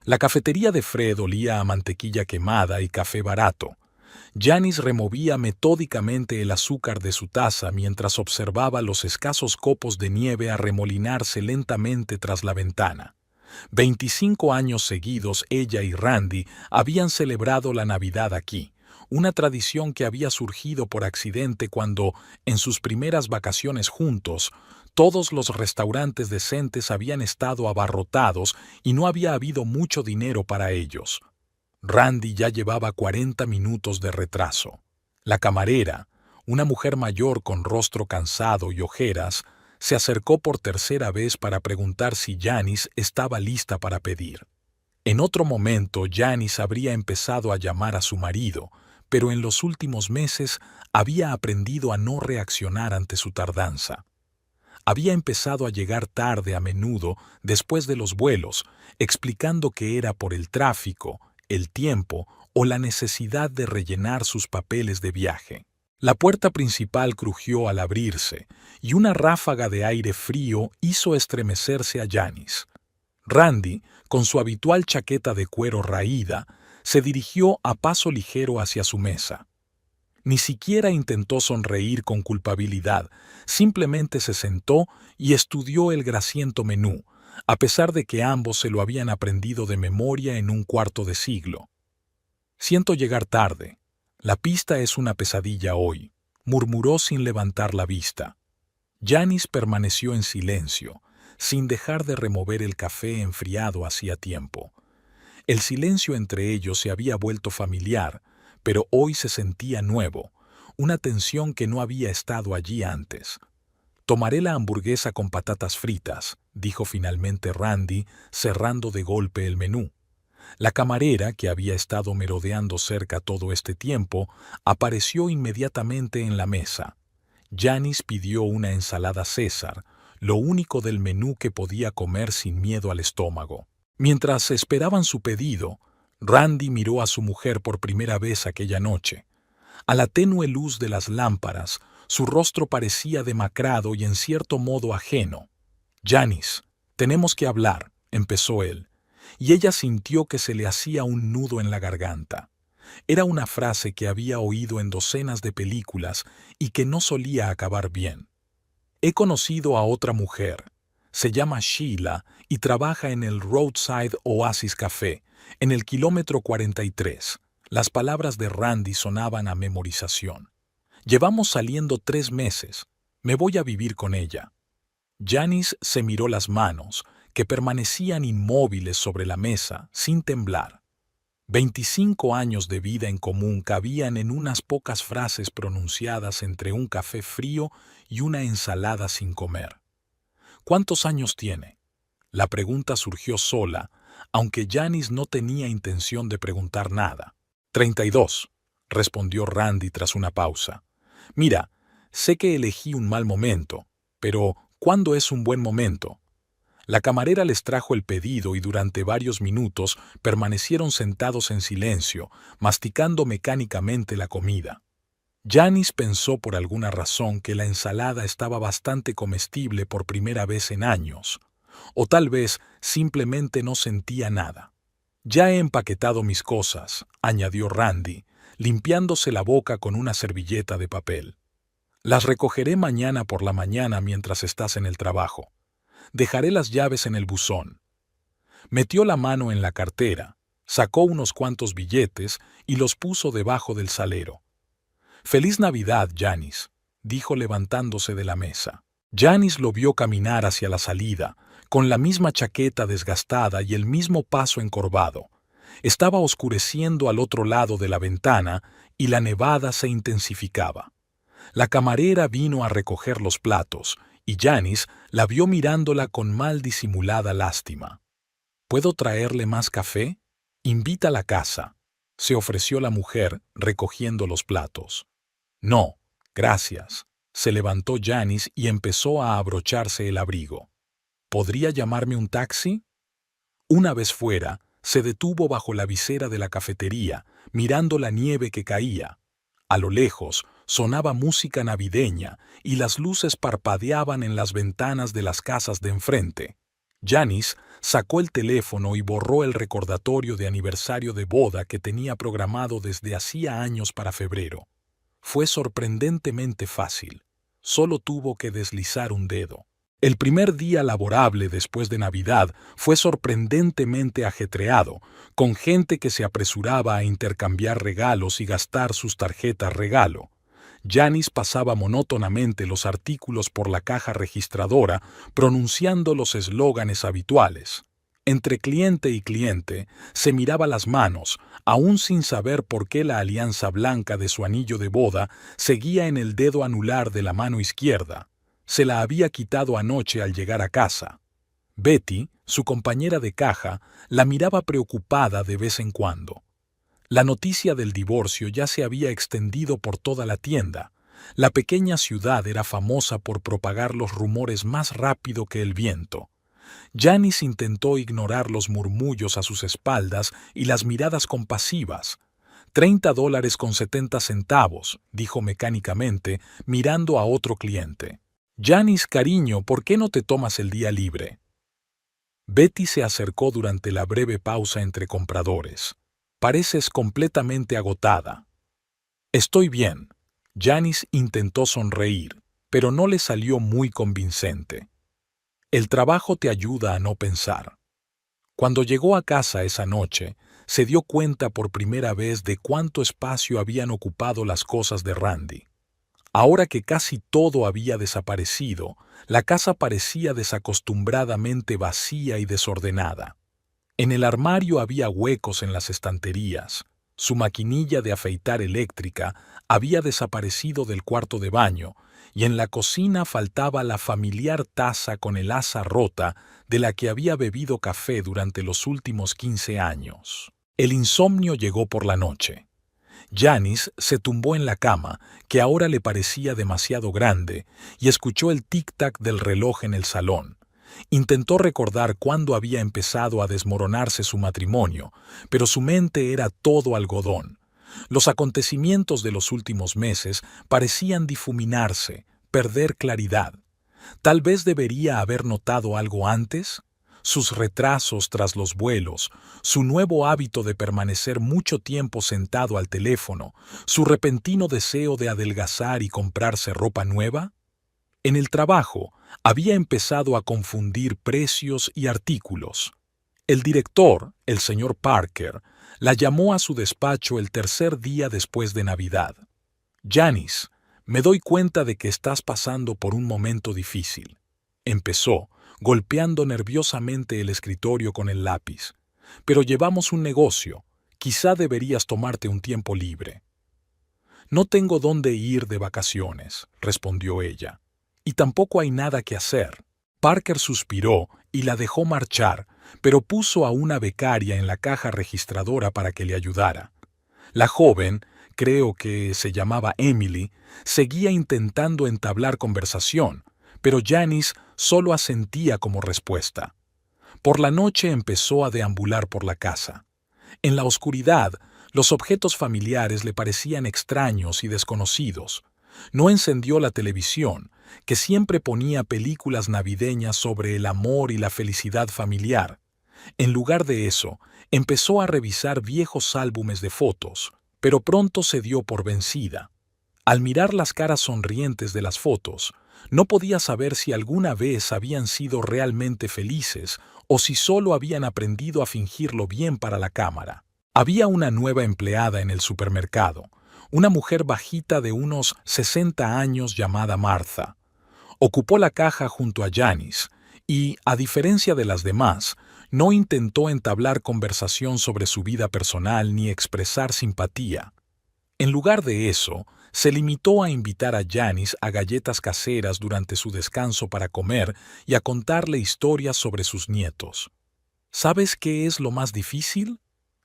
La cafetería de Fred olía a mantequilla quemada y café barato. Janice removía metódicamente el azúcar de su taza mientras observaba los escasos copos de nieve arremolinarse lentamente tras la ventana. 25 años seguidos ella y Randy habían celebrado la Navidad aquí, una tradición que había surgido por accidente cuando, en sus primeras vacaciones juntos, todos los restaurantes decentes habían estado abarrotados y no había habido mucho dinero para ellos. Randy ya llevaba 40 minutos de retraso. La camarera, una mujer mayor con rostro cansado y ojeras, se acercó por tercera vez para preguntar si Janice estaba lista para pedir. En otro momento, Janice habría empezado a llamar a su marido, pero en los últimos meses había aprendido a no reaccionar ante su tardanza. Había empezado a llegar tarde a menudo después de los vuelos, explicando que era por el tráfico, el tiempo o la necesidad de rellenar sus papeles de viaje. La puerta principal crujió al abrirse, y una ráfaga de aire frío hizo estremecerse a Janice. Randy, con su habitual chaqueta de cuero raída, se dirigió a paso ligero hacia su mesa. Ni siquiera intentó sonreír con culpabilidad, simplemente se sentó y estudió el grasiento menú, a pesar de que ambos se lo habían aprendido de memoria en un cuarto de siglo. «Siento llegar tarde. La pista es una pesadilla hoy», murmuró sin levantar la vista. Janice permaneció en silencio, sin dejar de remover el café enfriado hacía tiempo. El silencio entre ellos se había vuelto familiar, pero hoy se sentía nuevo, una tensión que no había estado allí antes. «Tomaré la hamburguesa con patatas fritas», dijo finalmente Randy, cerrando de golpe el menú. La camarera, que había estado merodeando cerca todo este tiempo, apareció inmediatamente en la mesa. Janice pidió una ensalada César, lo único del menú que podía comer sin miedo al estómago. Mientras esperaban su pedido, Randy miró a su mujer por primera vez aquella noche. A la tenue luz de las lámparas, su rostro parecía demacrado y en cierto modo ajeno. «Janice, tenemos que hablar», empezó él, y ella sintió que se le hacía un nudo en la garganta. Era una frase que había oído en docenas de películas y que no solía acabar bien. «He conocido a otra mujer. Se llama Sheila y trabaja en el Roadside Oasis Café, en el kilómetro 43. Las palabras de Randy sonaban a memorización. «Llevamos saliendo 3 meses. Me voy a vivir con ella». Janice se miró las manos, que permanecían inmóviles sobre la mesa, sin temblar. 25 años de vida en común cabían en unas pocas frases pronunciadas entre un café frío y una ensalada sin comer. «¿Cuántos años tiene?». La pregunta surgió sola, aunque Janice no tenía intención de preguntar nada. «32», respondió Randy tras una pausa. «Mira, sé que elegí un mal momento, pero ¿cuándo es un buen momento?». La camarera les trajo el pedido y durante varios minutos permanecieron sentados en silencio, masticando mecánicamente la comida. Janice pensó por alguna razón que la ensalada estaba bastante comestible por primera vez en años, o tal vez simplemente no sentía nada. «Ya he empaquetado mis cosas», añadió Randy, limpiándose la boca con una servilleta de papel. «Las recogeré mañana por la mañana mientras estás en el trabajo. Dejaré las llaves en el buzón». Metió la mano en la cartera, sacó unos cuantos billetes y los puso debajo del salero. «Feliz Navidad, Janice», dijo levantándose de la mesa. Janice lo vio caminar hacia la salida, con la misma chaqueta desgastada y el mismo paso encorvado. Estaba oscureciendo al otro lado de la ventana y la nevada se intensificaba. La camarera vino a recoger los platos, y Janice la vio mirándola con mal disimulada lástima. «¿Puedo traerle más café?». «Invita a la casa», se ofreció la mujer, recogiendo los platos. «No, gracias». Se levantó Janice y empezó a abrocharse el abrigo. «¿Podría llamarme un taxi?». Una vez fuera, se detuvo bajo la visera de la cafetería, mirando la nieve que caía. A lo lejos, sonaba música navideña y las luces parpadeaban en las ventanas de las casas de enfrente. Janice Sacó el teléfono y borró el recordatorio de aniversario de boda que tenía programado desde hacía años para febrero. Fue sorprendentemente fácil. Solo tuvo que deslizar un dedo. El primer día laborable después de Navidad fue sorprendentemente ajetreado, con gente que se apresuraba a intercambiar regalos y gastar sus tarjetas regalo. Janice pasaba monótonamente los artículos por la caja registradora, pronunciando los eslóganes habituales. Entre cliente y cliente, se miraba las manos, aún sin saber por qué la alianza blanca de su anillo de boda seguía en el dedo anular de la mano izquierda. Se la había quitado anoche al llegar a casa. Betty, su compañera de caja, la miraba preocupada de vez en cuando. La noticia del divorcio ya se había extendido por toda la tienda. La pequeña ciudad era famosa por propagar los rumores más rápido que el viento. Janice intentó ignorar los murmullos a sus espaldas y las miradas compasivas. $30.70, dijo mecánicamente, mirando a otro cliente. Janice, cariño, ¿por qué no te tomas el día libre? Betty se acercó durante la breve pausa entre compradores. Pareces completamente agotada. Estoy bien. Janice intentó sonreír, pero no le salió muy convincente. El trabajo te ayuda a no pensar. Cuando llegó a casa esa noche, se dio cuenta por primera vez de cuánto espacio habían ocupado las cosas de Randy. Ahora que casi todo había desaparecido, la casa parecía desacostumbradamente vacía y desordenada. En el armario había huecos en las estanterías. Su maquinilla de afeitar eléctrica había desaparecido del cuarto de baño, y en la cocina faltaba la familiar taza con el asa rota de la que había bebido café durante los últimos 15 años. El insomnio llegó por la noche. Janice se tumbó en la cama, que ahora le parecía demasiado grande, y escuchó el tic-tac del reloj en el salón. Intentó recordar cuándo había empezado a desmoronarse su matrimonio, pero su mente era todo algodón. Los acontecimientos de los últimos meses parecían difuminarse, perder claridad. Tal vez debería haber notado algo antes. Sus retrasos tras los vuelos, su nuevo hábito de permanecer mucho tiempo sentado al teléfono, su repentino deseo de adelgazar y comprarse ropa nueva. En el trabajo, había empezado a confundir precios y artículos. El director, el señor Parker, la llamó a su despacho el tercer día después de Navidad. Janice, me doy cuenta de que estás pasando por un momento difícil. Empezó, golpeando nerviosamente el escritorio con el lápiz. Pero llevamos un negocio. Quizá deberías tomarte un tiempo libre. No tengo dónde ir de vacaciones, respondió ella. Y tampoco hay nada que hacer. Parker suspiró y la dejó marchar, pero puso a una becaria en la caja registradora para que le ayudara. La joven, creo que se llamaba Emily, seguía intentando entablar conversación, pero Janice solo asentía como respuesta. Por la noche empezó a deambular por la casa. En la oscuridad, los objetos familiares le parecían extraños y desconocidos. No encendió la televisión, que siempre ponía películas navideñas sobre el amor y la felicidad familiar. En lugar de eso, empezó a revisar viejos álbumes de fotos, pero pronto se dio por vencida. Al mirar las caras sonrientes de las fotos, no podía saber si alguna vez habían sido realmente felices o si solo habían aprendido a fingirlo bien para la cámara. Había una nueva empleada en el supermercado, una mujer bajita de unos 60 años llamada Martha. Ocupó la caja junto a Janice y, a diferencia de las demás, no intentó entablar conversación sobre su vida personal ni expresar simpatía. En lugar de eso, se limitó a invitar a Janice a galletas caseras durante su descanso para comer y a contarle historias sobre sus nietos. ¿Sabes qué es lo más difícil?,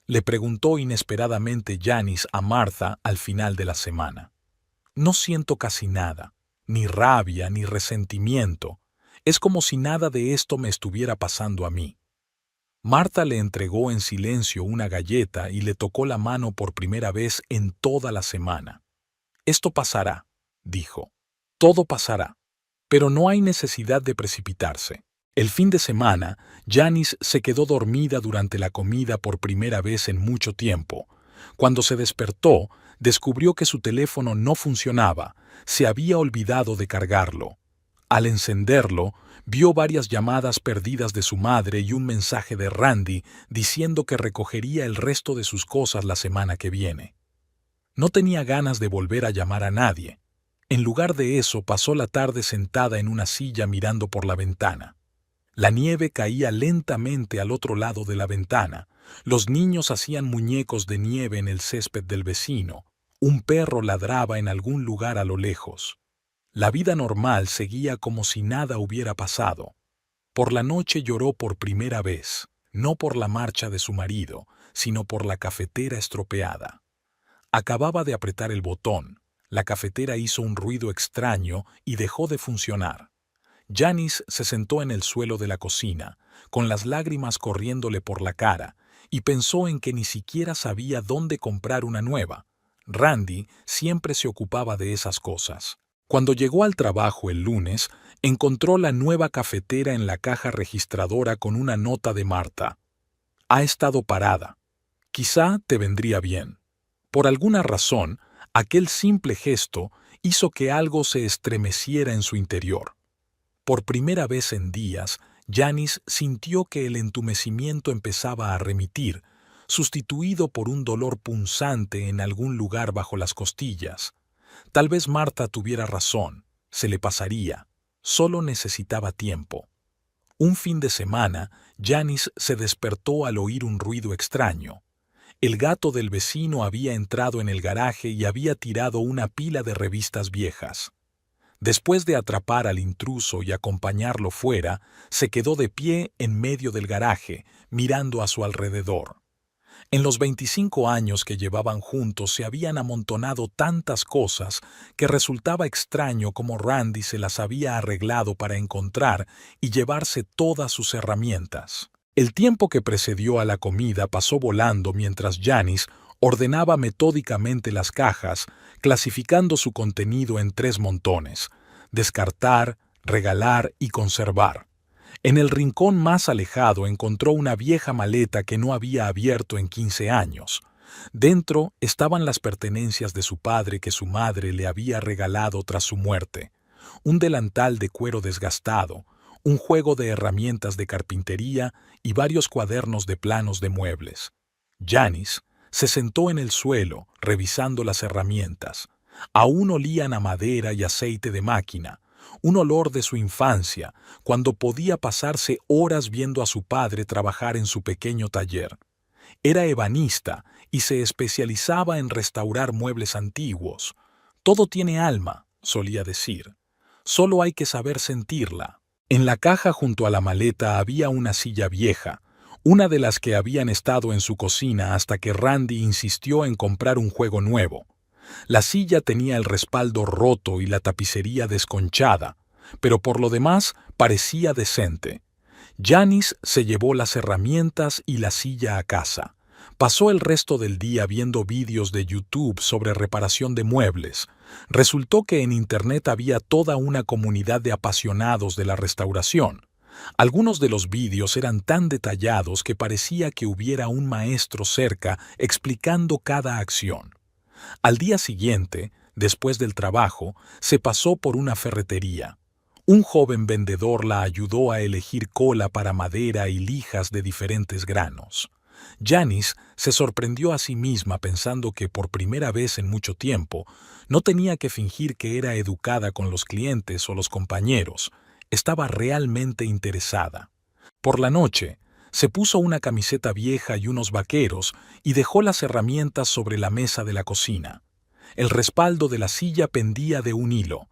le preguntó inesperadamente Janice a Martha al final de la semana. No siento casi nada, ni rabia ni resentimiento. Es como si nada de esto me estuviera pasando a mí. Martha le entregó en silencio una galleta y le tocó la mano por primera vez en toda la semana. Esto pasará, dijo. Todo pasará. Pero no hay necesidad de precipitarse. El fin de semana, Janice se quedó dormida durante la comida por primera vez en mucho tiempo. Cuando se despertó, descubrió que su teléfono no funcionaba, se había olvidado de cargarlo. Al encenderlo, vio varias llamadas perdidas de su madre y un mensaje de Randy diciendo que recogería el resto de sus cosas la semana que viene. No tenía ganas de volver a llamar a nadie. En lugar de eso, pasó la tarde sentada en una silla mirando por la ventana. La nieve caía lentamente al otro lado de la ventana. Los niños hacían muñecos de nieve en el césped del vecino. Un perro ladraba en algún lugar a lo lejos. La vida normal seguía como si nada hubiera pasado. Por la noche lloró por primera vez, no por la marcha de su marido, sino por la cafetera estropeada. Acababa de apretar el botón. La cafetera hizo un ruido extraño y dejó de funcionar. Janice se sentó en el suelo de la cocina, con las lágrimas corriéndole por la cara, y pensó en que ni siquiera sabía dónde comprar una nueva. Randy siempre se ocupaba de esas cosas. Cuando llegó al trabajo el lunes, encontró la nueva cafetera en la caja registradora con una nota de Marta. Ha estado parada. Quizá te vendría bien. Por alguna razón, aquel simple gesto hizo que algo se estremeciera en su interior. Por primera vez en días, Janice sintió que el entumecimiento empezaba a remitir, sustituido por un dolor punzante en algún lugar bajo las costillas. Tal vez Marta tuviera razón, se le pasaría, solo necesitaba tiempo. Un fin de semana, Janice se despertó al oír un ruido extraño. El gato del vecino había entrado en el garaje y había tirado una pila de revistas viejas. Después de atrapar al intruso y acompañarlo fuera, se quedó de pie en medio del garaje, mirando a su alrededor. En los 25 años que llevaban juntos se habían amontonado tantas cosas que resultaba extraño cómo Randy se las había arreglado para encontrar y llevarse todas sus herramientas. El tiempo que precedió a la comida pasó volando mientras Janice ordenaba metódicamente las cajas, clasificando su contenido en 3 montones: descartar, regalar y conservar. En el rincón más alejado encontró una vieja maleta que no había abierto en 15 años. Dentro estaban las pertenencias de su padre que su madre le había regalado tras su muerte: un delantal de cuero desgastado, un juego de herramientas de carpintería y varios cuadernos de planos de muebles. Janice se sentó en el suelo, revisando las herramientas. Aún olían a madera y aceite de máquina, un olor de su infancia, cuando podía pasarse horas viendo a su padre trabajar en su pequeño taller. Era ebanista y se especializaba en restaurar muebles antiguos. Todo tiene alma, solía decir. Solo hay que saber sentirla. En la caja junto a la maleta había una silla vieja, una de las que habían estado en su cocina hasta que Randy insistió en comprar un juego nuevo. La silla tenía el respaldo roto y la tapicería desconchada, pero por lo demás parecía decente. Janice se llevó las herramientas y la silla a casa. Pasó el resto del día viendo vídeos de YouTube sobre reparación de muebles. Resultó que en Internet había toda una comunidad de apasionados de la restauración. Algunos de los vídeos eran tan detallados que parecía que hubiera un maestro cerca explicando cada acción. Al día siguiente, después del trabajo, se pasó por una ferretería. Un joven vendedor la ayudó a elegir cola para madera y lijas de diferentes granos. Janice se sorprendió a sí misma pensando que por primera vez en mucho tiempo no tenía que fingir que era educada con los clientes o los compañeros. Estaba realmente interesada. Por la noche, se puso una camiseta vieja y unos vaqueros y dejó las herramientas sobre la mesa de la cocina. El respaldo de la silla pendía de un hilo.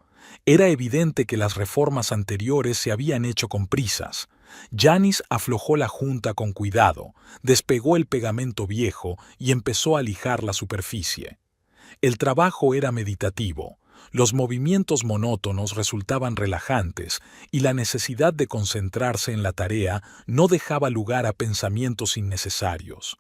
Era evidente que las reformas anteriores se habían hecho con prisas. Janice aflojó la junta con cuidado, despegó el pegamento viejo y empezó a lijar la superficie. El trabajo era meditativo. Los movimientos monótonos resultaban relajantes y la necesidad de concentrarse en la tarea no dejaba lugar a pensamientos innecesarios.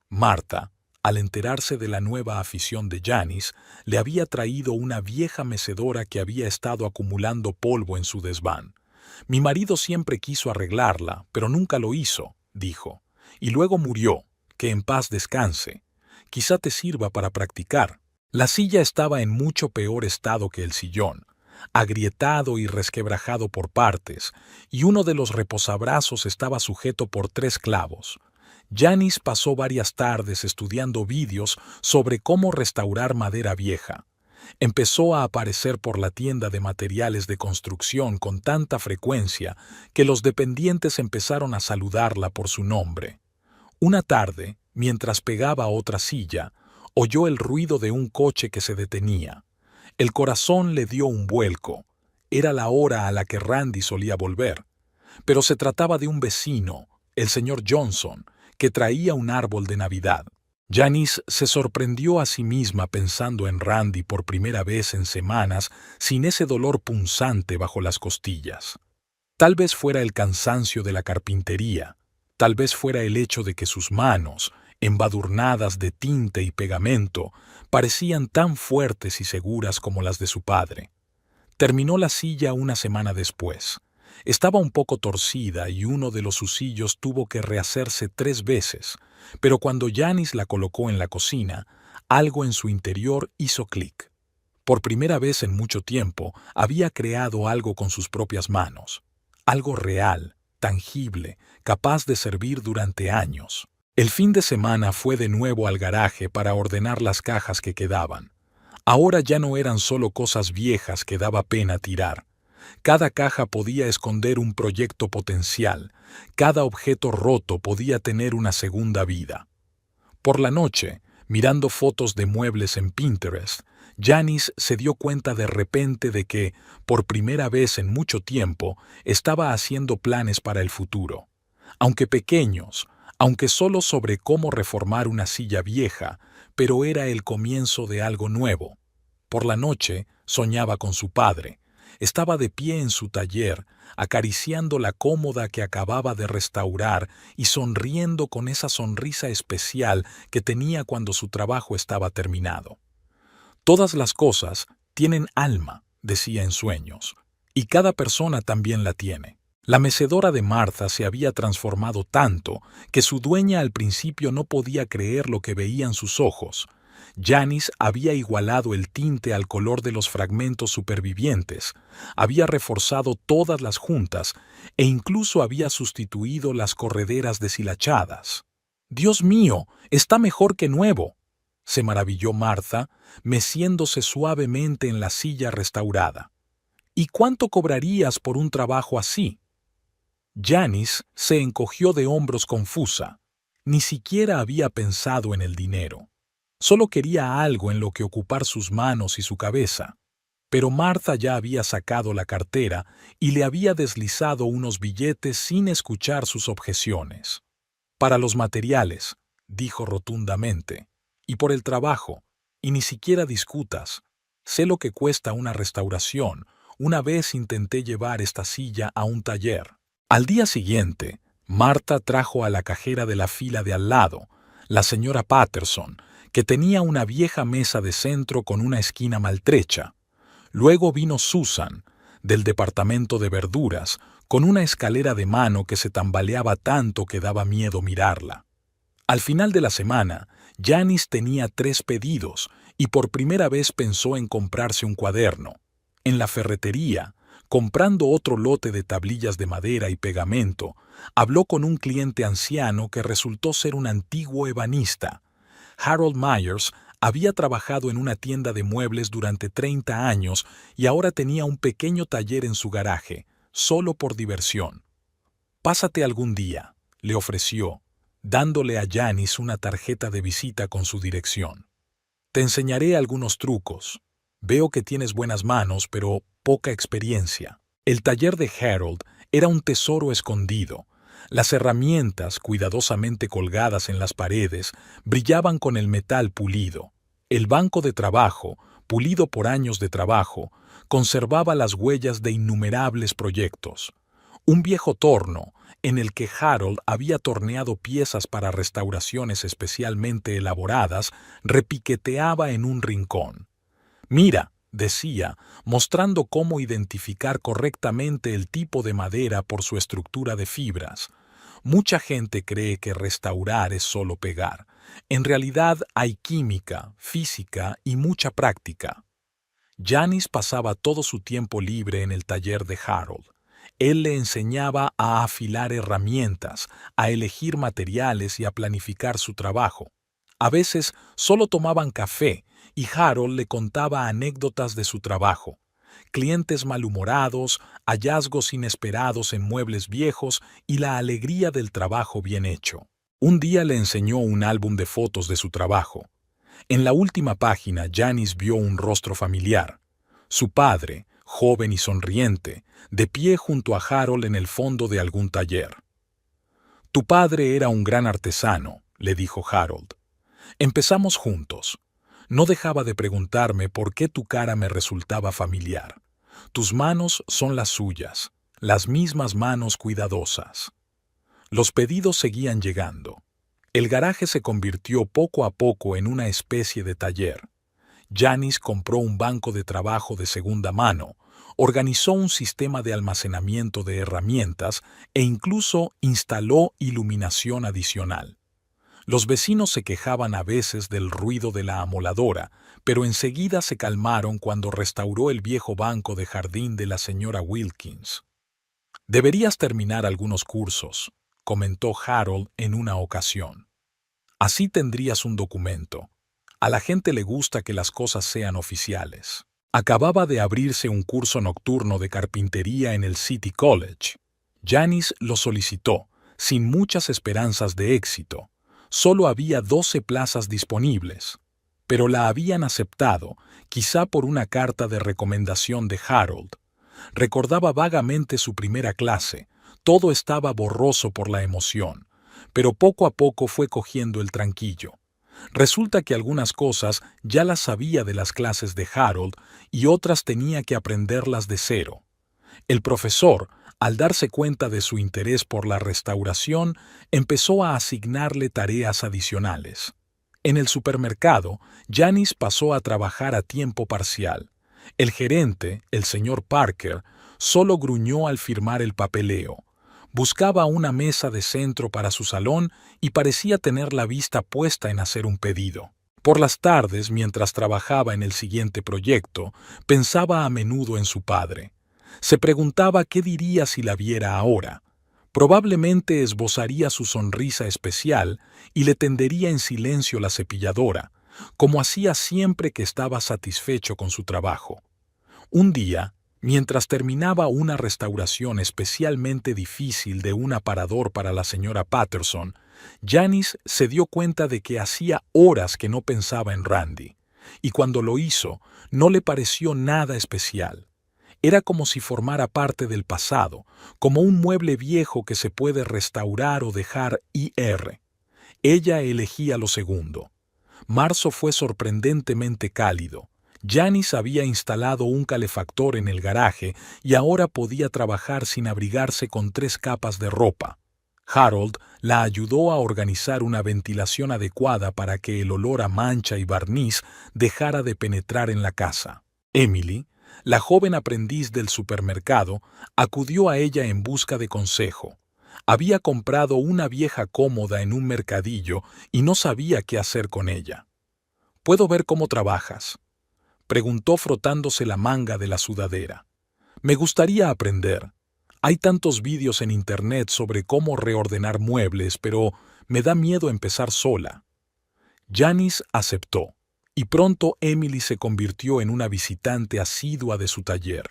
Marta, al enterarse de la nueva afición de Janice, le había traído una vieja mecedora que había estado acumulando polvo en su desván. Mi marido siempre quiso arreglarla, pero nunca lo hizo, dijo. Y luego murió. Que en paz descanse. Quizá te sirva para practicar. La silla estaba en mucho peor estado que el sillón, agrietado y resquebrajado por partes, y uno de los reposabrazos estaba sujeto por 3 clavos. Janice pasó varias tardes estudiando vídeos sobre cómo restaurar madera vieja. Empezó a aparecer por la tienda de materiales de construcción con tanta frecuencia que los dependientes empezaron a saludarla por su nombre. Una tarde, mientras pegaba otra silla, oyó el ruido de un coche que se detenía. El corazón le dio un vuelco. Era la hora a la que Randy solía volver. Pero se trataba de un vecino, el señor Johnson, que traía un árbol de Navidad. Janice se sorprendió a sí misma pensando en Randy por primera vez en semanas sin ese dolor punzante bajo las costillas. Tal vez fuera el cansancio de la carpintería, tal vez fuera el hecho de que sus manos, embadurnadas de tinte y pegamento, parecían tan fuertes y seguras como las de su padre. Terminó la silla una semana después. Estaba un poco torcida y uno de los husillos tuvo que rehacerse 3 veces, pero cuando Janice la colocó en la cocina, algo en su interior hizo clic. Por primera vez en mucho tiempo, había creado algo con sus propias manos. Algo real, tangible, capaz de servir durante años. El fin de semana fue de nuevo al garaje para ordenar las cajas que quedaban. Ahora ya no eran solo cosas viejas que daba pena tirar. Cada caja podía esconder un proyecto potencial. Cada objeto roto podía tener una segunda vida. Por la noche, mirando fotos de muebles en Pinterest, Janice se dio cuenta de repente de que, por primera vez en mucho tiempo, estaba haciendo planes para el futuro. Aunque pequeños, aunque solo sobre cómo reformar una silla vieja, pero era el comienzo de algo nuevo. Por la noche, soñaba con su padre. Estaba de pie en su taller, acariciando la cómoda que acababa de restaurar y sonriendo con esa sonrisa especial que tenía cuando su trabajo estaba terminado. Todas las cosas tienen alma, decía en sueños, y cada persona también la tiene. La mecedora de Martha se había transformado tanto que su dueña al principio no podía creer lo que veían sus ojos. Janice había igualado el tinte al color de los fragmentos supervivientes, había reforzado todas las juntas e incluso había sustituido las correderas deshilachadas. «¡Dios mío! ¡Está mejor que nuevo!», se maravilló Martha, meciéndose suavemente en la silla restaurada. «¿Y cuánto cobrarías por un trabajo así?». Janice se encogió de hombros confusa. Ni siquiera había pensado en el dinero. Solo quería algo en lo que ocupar sus manos y su cabeza. Pero Martha ya había sacado la cartera y le había deslizado unos billetes sin escuchar sus objeciones. «Para los materiales», dijo rotundamente, «y por el trabajo, y ni siquiera discutas. Sé lo que cuesta una restauración. Una vez intenté llevar esta silla a un taller». Al día siguiente, Martha trajo a la cajera de la fila de al lado, la señora Patterson, que tenía una vieja mesa de centro con una esquina maltrecha. Luego vino Susan, del departamento de verduras, con una escalera de mano que se tambaleaba tanto que daba miedo mirarla. Al final de la semana, Janice tenía 3 pedidos y por primera vez pensó en comprarse un cuaderno. En la ferretería, comprando otro lote de tablillas de madera y pegamento, habló con un cliente anciano que resultó ser un antiguo ebanista. Harold Myers había trabajado en una tienda de muebles durante 30 años y ahora tenía un pequeño taller en su garaje, solo por diversión. «Pásate algún día», le ofreció, dándole a Janice una tarjeta de visita con su dirección. «Te enseñaré algunos trucos. Veo que tienes buenas manos, pero poca experiencia». El taller de Harold era un tesoro escondido. Las herramientas, cuidadosamente colgadas en las paredes, brillaban con el metal pulido. El banco de trabajo, pulido por años de trabajo, conservaba las huellas de innumerables proyectos. Un viejo torno, en el que Harold había torneado piezas para restauraciones especialmente elaboradas, repiqueteaba en un rincón. «Mira», decía, mostrando cómo identificar correctamente el tipo de madera por su estructura de fibras. Mucha gente cree que restaurar es solo pegar. En realidad hay química, física y mucha práctica. Janice pasaba todo su tiempo libre en el taller de Harold. Él le enseñaba a afilar herramientas, a elegir materiales y a planificar su trabajo. A veces solo tomaban café y Harold le contaba anécdotas de su trabajo. Clientes malhumorados, hallazgos inesperados en muebles viejos y la alegría del trabajo bien hecho. Un día le enseñó un álbum de fotos de su trabajo. En la última página, Janice vio un rostro familiar. Su padre, joven y sonriente, de pie junto a Harold en el fondo de algún taller. «Tu padre era un gran artesano», le dijo Harold. «Empezamos juntos. No dejaba de preguntarme por qué tu cara me resultaba familiar. Tus manos son las suyas, las mismas manos cuidadosas». Los pedidos seguían llegando. El garaje se convirtió poco a poco en una especie de taller. Janice compró un banco de trabajo de segunda mano, organizó un sistema de almacenamiento de herramientas e incluso instaló iluminación adicional. Los vecinos se quejaban a veces del ruido de la amoladora, pero enseguida se calmaron cuando restauró el viejo banco de jardín de la señora Wilkins. «Deberías terminar algunos cursos», comentó Harold en una ocasión. «Así tendrías un documento. A la gente le gusta que las cosas sean oficiales». Acababa de abrirse un curso nocturno de carpintería en el City College. Janice lo solicitó, sin muchas esperanzas de éxito. Solo había 12 plazas disponibles, pero la habían aceptado, quizá por una carta de recomendación de Harold. Recordaba vagamente su primera clase, todo estaba borroso por la emoción, pero poco a poco fue cogiendo el tranquillo. Resulta que algunas cosas ya las sabía de las clases de Harold y otras tenía que aprenderlas de cero. El profesor, al darse cuenta de su interés por la restauración, empezó a asignarle tareas adicionales. En el supermercado, Janice pasó a trabajar a tiempo parcial. El gerente, el señor Parker, solo gruñó al firmar el papeleo. Buscaba una mesa de centro para su salón y parecía tener la vista puesta en hacer un pedido. Por las tardes, mientras trabajaba en el siguiente proyecto, pensaba a menudo en su padre. Se preguntaba qué diría si la viera ahora. Probablemente esbozaría su sonrisa especial y le tendería en silencio la cepilladora, como hacía siempre que estaba satisfecho con su trabajo. Un día, mientras terminaba una restauración especialmente difícil de un aparador para la señora Patterson, Janice se dio cuenta de que hacía horas que no pensaba en Randy, y cuando lo hizo, no le pareció nada especial. Era como si formara parte del pasado, como un mueble viejo que se puede restaurar o dejar ir. Ella elegía lo segundo. Marzo fue sorprendentemente cálido. Janice había instalado un calefactor en el garaje y ahora podía trabajar sin abrigarse con 3 capas de ropa. Harold la ayudó a organizar una ventilación adecuada para que el olor a mancha y barniz dejara de penetrar en la casa. Emily, la joven aprendiz del supermercado, acudió a ella en busca de consejo. Había comprado una vieja cómoda en un mercadillo y no sabía qué hacer con ella. «¿Puedo ver cómo trabajas?», preguntó frotándose la manga de la sudadera. «Me gustaría aprender. Hay tantos vídeos en internet sobre cómo reordenar muebles, pero me da miedo empezar sola». Janice aceptó, y pronto Emily se convirtió en una visitante asidua de su taller.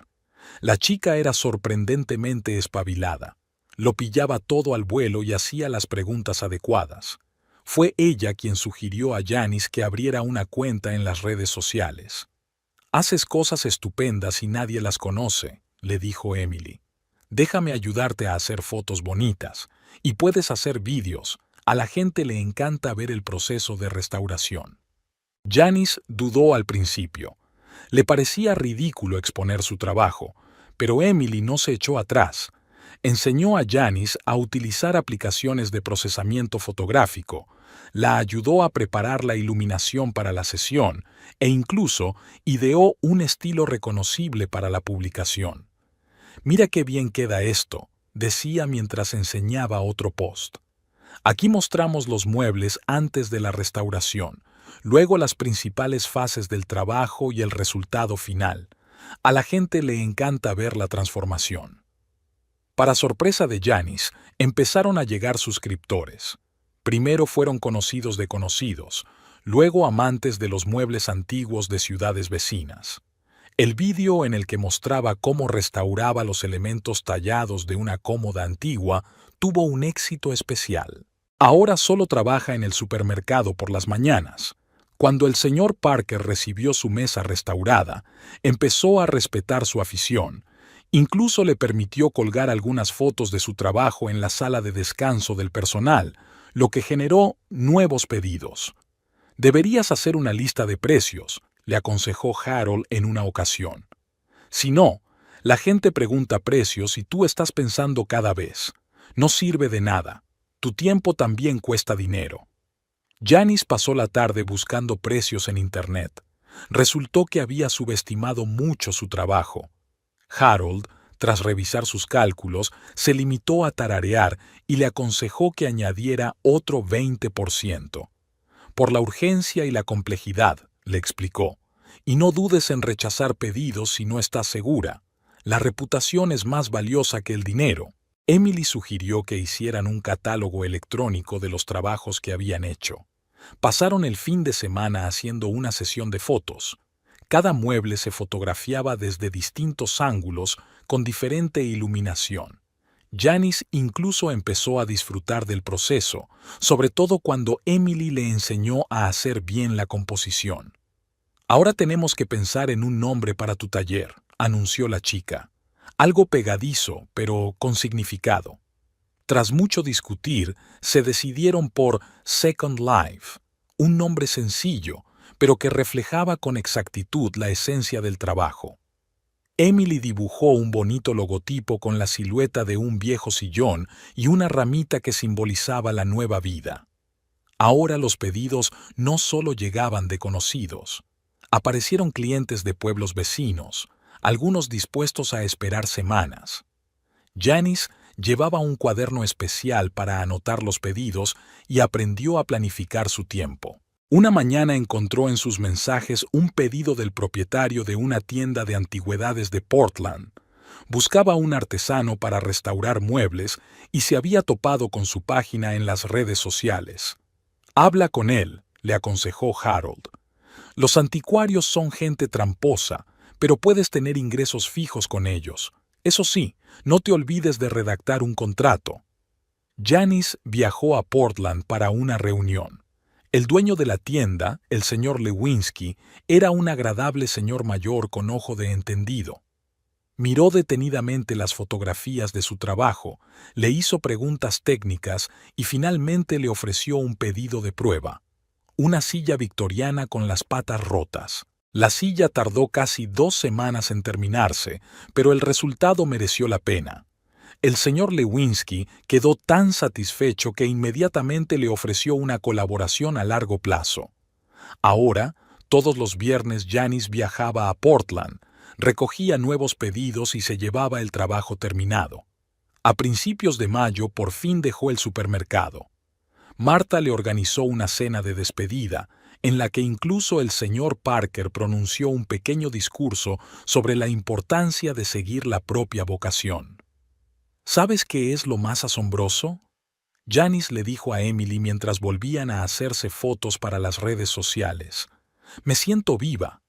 La chica era sorprendentemente espabilada. Lo pillaba todo al vuelo y hacía las preguntas adecuadas. Fue ella quien sugirió a Janice que abriera una cuenta en las redes sociales. «Haces cosas estupendas y nadie las conoce», le dijo Emily. «Déjame ayudarte a hacer fotos bonitas. Y puedes hacer vídeos. A la gente le encanta ver el proceso de restauración». Janice dudó al principio. Le parecía ridículo exponer su trabajo, pero Emily no se echó atrás. Enseñó a Janice a utilizar aplicaciones de procesamiento fotográfico, la ayudó a preparar la iluminación para la sesión e incluso ideó un estilo reconocible para la publicación. «Mira qué bien queda esto», decía mientras enseñaba otro post. «Aquí mostramos los muebles antes de la restauración, luego las principales fases del trabajo y el resultado final. A la gente le encanta ver la transformación». Para sorpresa de Janis, empezaron a llegar suscriptores. Primero fueron conocidos de conocidos, luego amantes de los muebles antiguos de ciudades vecinas. El vídeo en el que mostraba cómo restauraba los elementos tallados de una cómoda antigua tuvo un éxito especial. Ahora solo trabaja en el supermercado por las mañanas. Cuando el señor Parker recibió su mesa restaurada, empezó a respetar su afición. Incluso le permitió colgar algunas fotos de su trabajo en la sala de descanso del personal, lo que generó nuevos pedidos. «Deberías hacer una lista de precios», le aconsejó Harold en una ocasión. «Si no, la gente pregunta precios y tú estás pensando cada vez. No sirve de nada. Tu tiempo también cuesta dinero». Janis pasó la tarde buscando precios en Internet. Resultó que había subestimado mucho su trabajo. Harold, tras revisar sus cálculos, se limitó a tararear y le aconsejó que añadiera otro 20%. «Por la urgencia y la complejidad», le explicó, «y no dudes en rechazar pedidos si no estás segura. La reputación es más valiosa que el dinero». Emily sugirió que hicieran un catálogo electrónico de los trabajos que habían hecho. Pasaron el fin de semana haciendo una sesión de fotos. Cada mueble se fotografiaba desde distintos ángulos con diferente iluminación. Janis incluso empezó a disfrutar del proceso, sobre todo cuando Emily le enseñó a hacer bien la composición. «Ahora tenemos que pensar en un nombre para tu taller», anunció la chica. «Algo pegadizo, pero con significado». Tras mucho discutir, se decidieron por Second Life, un nombre sencillo, pero que reflejaba con exactitud la esencia del trabajo. Emily dibujó un bonito logotipo con la silueta de un viejo sillón y una ramita que simbolizaba la nueva vida. Ahora los pedidos no solo llegaban de conocidos. Aparecieron clientes de pueblos vecinos, algunos dispuestos a esperar semanas. Janis llevaba un cuaderno especial para anotar los pedidos y aprendió a planificar su tiempo. Una mañana encontró en sus mensajes un pedido del propietario de una tienda de antigüedades de Portland. Buscaba un artesano para restaurar muebles y se había topado con su página en las redes sociales. «Habla con él», le aconsejó Harold. «Los anticuarios son gente tramposa, pero puedes tener ingresos fijos con ellos. Eso sí, no te olvides de redactar un contrato». Janis viajó a Portland para una reunión. El dueño de la tienda, el señor Lewinsky, era un agradable señor mayor con ojo de entendido. Miró detenidamente las fotografías de su trabajo, le hizo preguntas técnicas y finalmente le ofreció un pedido de prueba: una silla victoriana con las patas rotas. La silla tardó casi 2 semanas en terminarse, pero el resultado mereció la pena. El señor Lewinsky quedó tan satisfecho que inmediatamente le ofreció una colaboración a largo plazo. Ahora, todos los viernes Janis viajaba a Portland, recogía nuevos pedidos y se llevaba el trabajo terminado. A principios de mayo por fin dejó el supermercado. Marta le organizó una cena de despedida, en la que incluso el señor Parker pronunció un pequeño discurso sobre la importancia de seguir la propia vocación. ¿Sabes qué es lo más asombroso?, Janis le dijo a Emily mientras volvían a hacerse fotos para las redes sociales. «Me siento viva.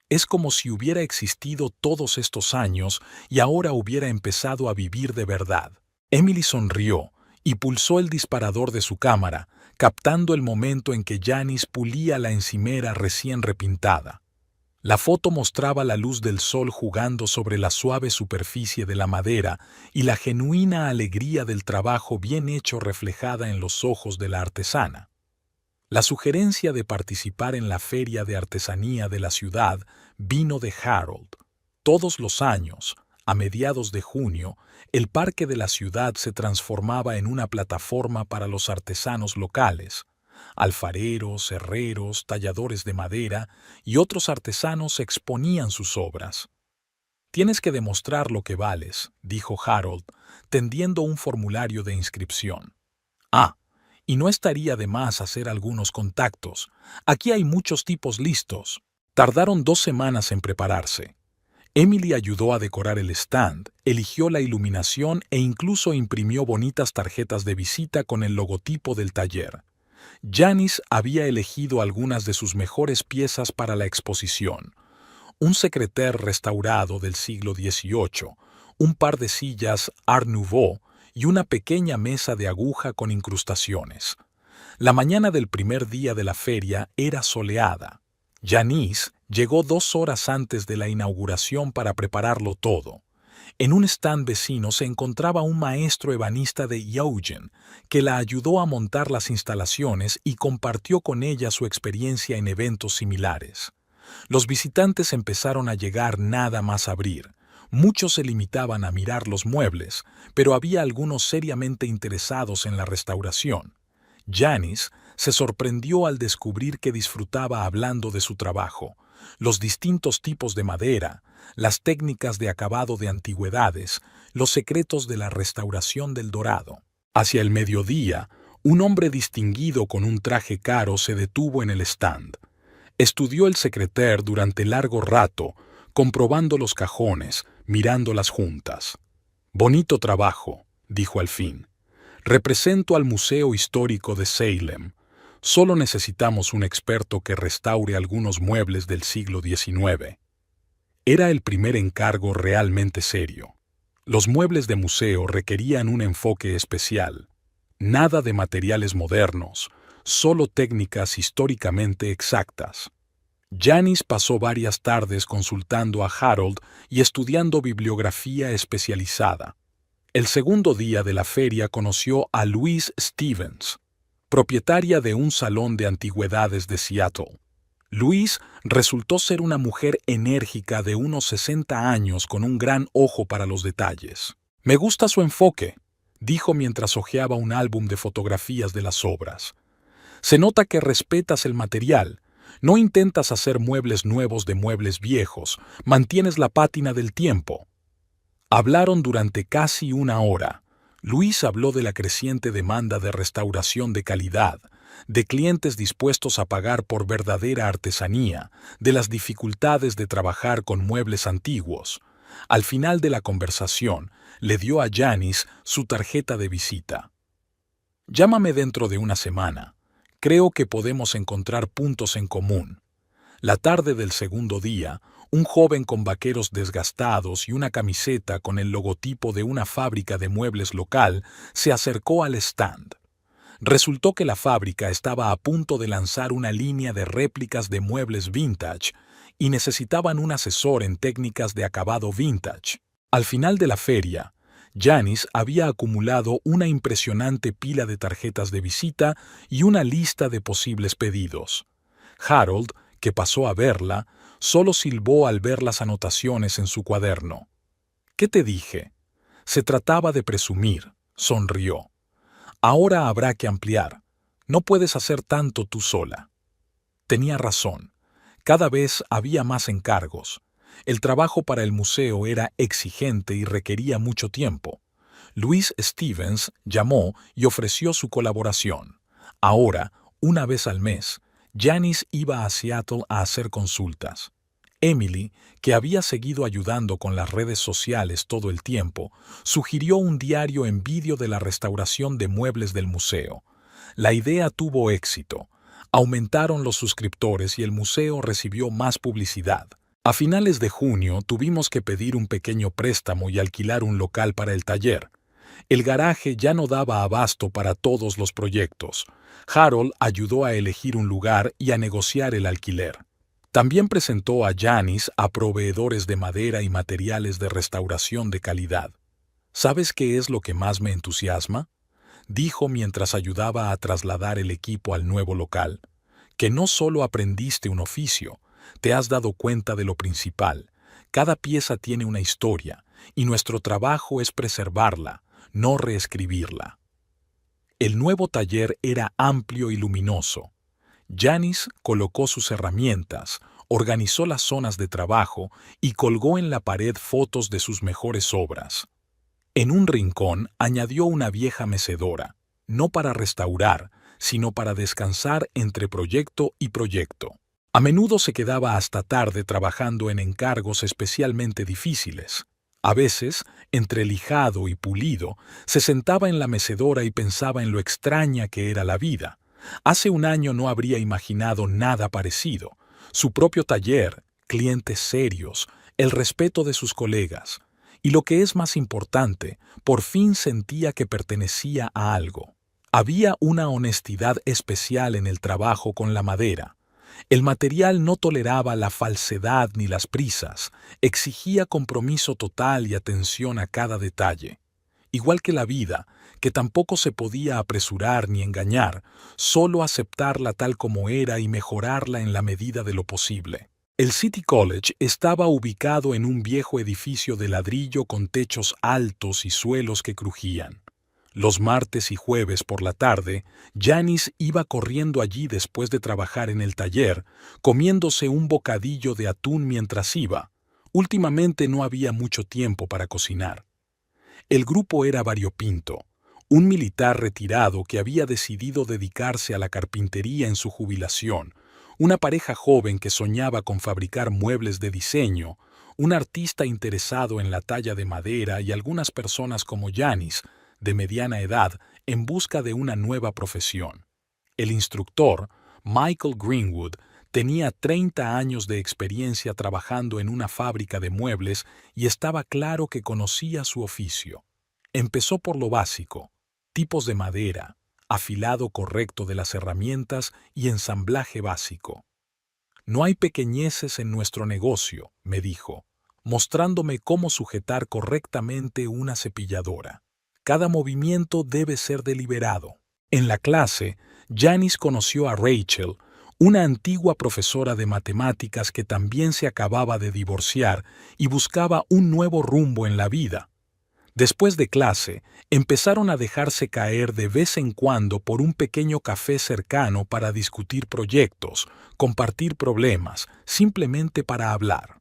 Es como si hubiera existido todos estos años y ahora hubiera empezado a vivir de verdad». Emily sonrió y pulsó el disparador de su cámara, captando el momento en que Janis pulía la encimera recién repintada. La foto mostraba la luz del sol jugando sobre la suave superficie de la madera y la genuina alegría del trabajo bien hecho reflejada en los ojos de la artesana. La sugerencia de participar en la feria de artesanía de la ciudad vino de Harold. Todos los años, a mediados de junio, el parque de la ciudad se transformaba en una plataforma para los artesanos locales. Alfareros, herreros, talladores de madera y otros artesanos exponían sus obras. «Tienes que demostrar lo que vales», dijo Harold, tendiendo un formulario de inscripción. «Ah, y no estaría de más hacer algunos contactos. Aquí hay muchos tipos listos». Tardaron 2 semanas en prepararse. Emily ayudó a decorar el stand, eligió la iluminación e incluso imprimió bonitas tarjetas de visita con el logotipo del taller. Janice había elegido algunas de sus mejores piezas para la exposición: un secrétaire restaurado del siglo XVIII, un par de sillas Art Nouveau y una pequeña mesa de aguja con incrustaciones. La mañana del primer día de la feria era soleada. Janice llegó 2 horas antes de la inauguración para prepararlo todo. En un stand vecino se encontraba un maestro ebanista de Eugen, que la ayudó a montar las instalaciones y compartió con ella su experiencia en eventos similares. Los visitantes empezaron a llegar nada más abrir. Muchos se limitaban a mirar los muebles, pero había algunos seriamente interesados en la restauración. Janice se sorprendió al descubrir que disfrutaba hablando de su trabajo, los distintos tipos de madera, las técnicas de acabado de antigüedades, los secretos de la restauración del dorado. Hacia el mediodía, un hombre distinguido con un traje caro se detuvo en el stand. Estudió el secrétaire durante largo rato, comprobando los cajones, mirando las juntas. «Bonito trabajo», dijo al fin. «Represento al Museo Histórico de Salem. Solo necesitamos un experto que restaure algunos muebles del siglo XIX». Era el primer encargo realmente serio. Los muebles de museo requerían un enfoque especial. Nada de materiales modernos, solo técnicas históricamente exactas. Janice pasó varias tardes consultando a Harold y estudiando bibliografía especializada. El segundo día de la feria conoció a Louise Stevens, propietaria de un salón de antigüedades de Seattle. Louise resultó ser una mujer enérgica de unos 60 años con un gran ojo para los detalles. «Me gusta su enfoque», dijo mientras hojeaba un álbum de fotografías de las obras. «Se nota que respetas el material. No intentas hacer muebles nuevos de muebles viejos, mantienes la pátina del tiempo». Hablaron durante casi 1 hora. Louise habló de la creciente demanda de restauración de calidad, de clientes dispuestos a pagar por verdadera artesanía, de las dificultades de trabajar con muebles antiguos. Al final de la conversación, le dio a Janice su tarjeta de visita. «Llámame dentro de 1 semana. Creo que podemos encontrar puntos en común». La tarde del segundo día, un joven con vaqueros desgastados y una camiseta con el logotipo de una fábrica de muebles local se acercó al stand. Resultó que la fábrica estaba a punto de lanzar una línea de réplicas de muebles vintage y necesitaban un asesor en técnicas de acabado vintage. Al final de la feria, Janice había acumulado una impresionante pila de tarjetas de visita y una lista de posibles pedidos. Harold, que pasó a verla, solo silbó al ver las anotaciones en su cuaderno. «¿Qué te dije?» Se trataba de presumir, sonrió. «Ahora habrá que ampliar. No puedes hacer tanto tú sola». Tenía razón. Cada vez había más encargos. El trabajo para el museo era exigente y requería mucho tiempo. Louise Stevens llamó y ofreció su colaboración. Ahora, 1 vez al mes, Janice iba a Seattle a hacer consultas. Emily, que había seguido ayudando con las redes sociales todo el tiempo, sugirió un diario en vídeo de la restauración de muebles del museo. La idea tuvo éxito. Aumentaron los suscriptores y el museo recibió más publicidad. A finales de junio tuvimos que pedir un pequeño préstamo y alquilar un local para el taller. El garaje ya no daba abasto para todos los proyectos. Harold ayudó a elegir un lugar y a negociar el alquiler. También presentó a Janice a proveedores de madera y materiales de restauración de calidad. «¿Sabes qué es lo que más me entusiasma?», dijo mientras ayudaba a trasladar el equipo al nuevo local. «Que no solo aprendiste un oficio, te has dado cuenta de lo principal. Cada pieza tiene una historia, y nuestro trabajo es preservarla, no reescribirla». El nuevo taller era amplio y luminoso. Janice colocó sus herramientas, organizó las zonas de trabajo y colgó en la pared fotos de sus mejores obras. En un rincón añadió una vieja mecedora, no para restaurar, sino para descansar entre proyecto y proyecto. A menudo se quedaba hasta tarde trabajando en encargos especialmente difíciles. A veces, entre lijado y pulido, se sentaba en la mecedora y pensaba en lo extraña que era la vida. Hace un año no habría imaginado nada parecido. Su propio taller, clientes serios, el respeto de sus colegas. Y lo que es más importante, por fin sentía que pertenecía a algo. Había una honestidad especial en el trabajo con la madera. El material no toleraba la falsedad ni las prisas, exigía compromiso total y atención a cada detalle. Igual que la vida, que tampoco se podía apresurar ni engañar, solo aceptarla tal como era y mejorarla en la medida de lo posible. El City College estaba ubicado en un viejo edificio de ladrillo con techos altos y suelos que crujían. Los martes y jueves por la tarde, Janice iba corriendo allí después de trabajar en el taller, comiéndose un bocadillo de atún mientras iba. Últimamente no había mucho tiempo para cocinar. El grupo era variopinto. Un militar retirado que había decidido dedicarse a la carpintería en su jubilación, una pareja joven que soñaba con fabricar muebles de diseño, un artista interesado en la talla de madera y algunas personas como Janice, de mediana edad, en busca de una nueva profesión. El instructor, Michael Greenwood, tenía 30 años de experiencia trabajando en una fábrica de muebles y estaba claro que conocía su oficio. Empezó por lo básico: tipos de madera, afilado correcto de las herramientas y ensamblaje básico. «No hay pequeñeces en nuestro negocio», me dijo, mostrándome cómo sujetar correctamente una cepilladora. Cada movimiento debe ser deliberado. En la clase, Janice conoció a Rachel, una antigua profesora de matemáticas que también se acababa de divorciar y buscaba un nuevo rumbo en la vida. Después de clase, empezaron a dejarse caer de vez en cuando por un pequeño café cercano para discutir proyectos, compartir problemas, simplemente para hablar.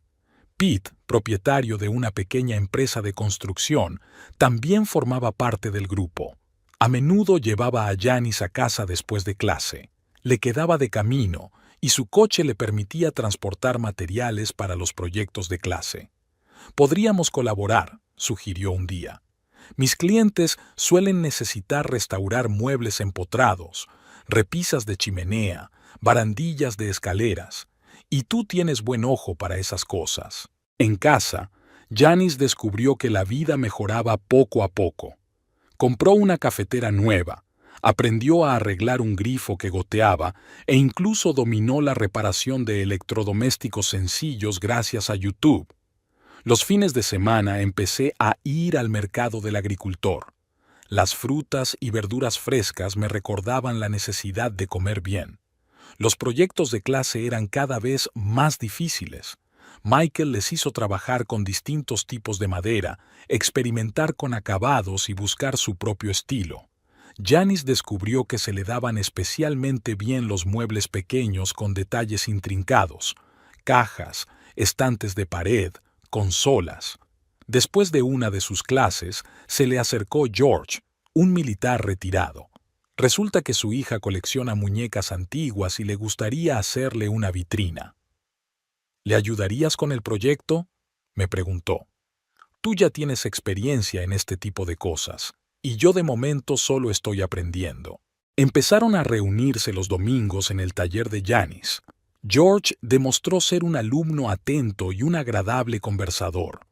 Pete, propietario de una pequeña empresa de construcción, también formaba parte del grupo. A menudo llevaba a Janice a casa después de clase. Le quedaba de camino y su coche le permitía transportar materiales para los proyectos de clase. «Podríamos colaborar», sugirió un día. «Mis clientes suelen necesitar restaurar muebles empotrados, repisas de chimenea, barandillas de escaleras, y tú tienes buen ojo para esas cosas». En casa, Janice descubrió que la vida mejoraba poco a poco. Compró una cafetera nueva, aprendió a arreglar un grifo que goteaba e incluso dominó la reparación de electrodomésticos sencillos gracias a YouTube. Los fines de semana empecé a ir al mercado del agricultor. Las frutas y verduras frescas me recordaban la necesidad de comer bien. Los proyectos de clase eran cada vez más difíciles. Michael les hizo trabajar con distintos tipos de madera, experimentar con acabados y buscar su propio estilo. Janice descubrió que se le daban especialmente bien los muebles pequeños con detalles intrincados, cajas, estantes de pared, consolas. Después de una de sus clases, se le acercó George, un militar retirado. Resulta que su hija colecciona muñecas antiguas y le gustaría hacerle una vitrina. «¿Le ayudarías con el proyecto?», me preguntó. «Tú ya tienes experiencia en este tipo de cosas, y yo de momento solo estoy aprendiendo». Empezaron a reunirse los domingos en el taller de Janice. George demostró ser un alumno atento y un agradable conversador.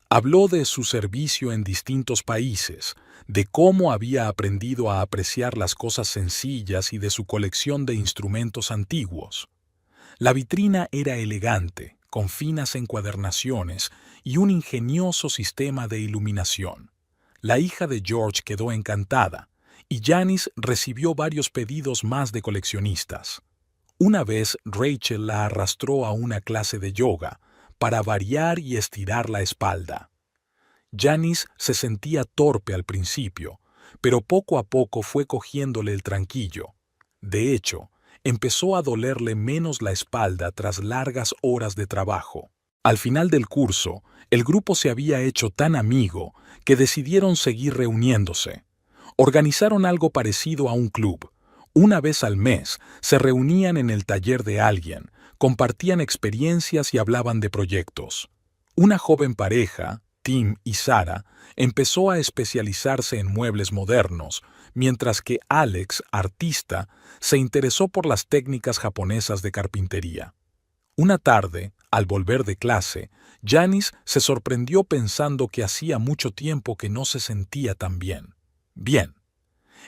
Habló de su servicio en distintos países, de cómo había aprendido a apreciar las cosas sencillas y de su colección de instrumentos antiguos. La vitrina era elegante, con finas encuadernaciones y un ingenioso sistema de iluminación. La hija de George quedó encantada, y Janice recibió varios pedidos más de coleccionistas. Una vez Rachel la arrastró a una clase de yoga para variar y estirar la espalda. Janice se sentía torpe al principio, pero poco a poco fue cogiéndole el tranquillo. De hecho, empezó a dolerle menos la espalda tras largas horas de trabajo. Al final del curso, el grupo se había hecho tan amigo que decidieron seguir reuniéndose. Organizaron algo parecido a un club. Una vez al mes, se reunían en el taller de alguien, compartían experiencias y hablaban de proyectos. Una joven pareja, Tim y Sarah, empezó a especializarse en muebles modernos, mientras que Alex, artista, se interesó por las técnicas japonesas de carpintería. Una tarde, al volver de clase, Janice se sorprendió pensando que hacía mucho tiempo que no se sentía tan bien. Bien.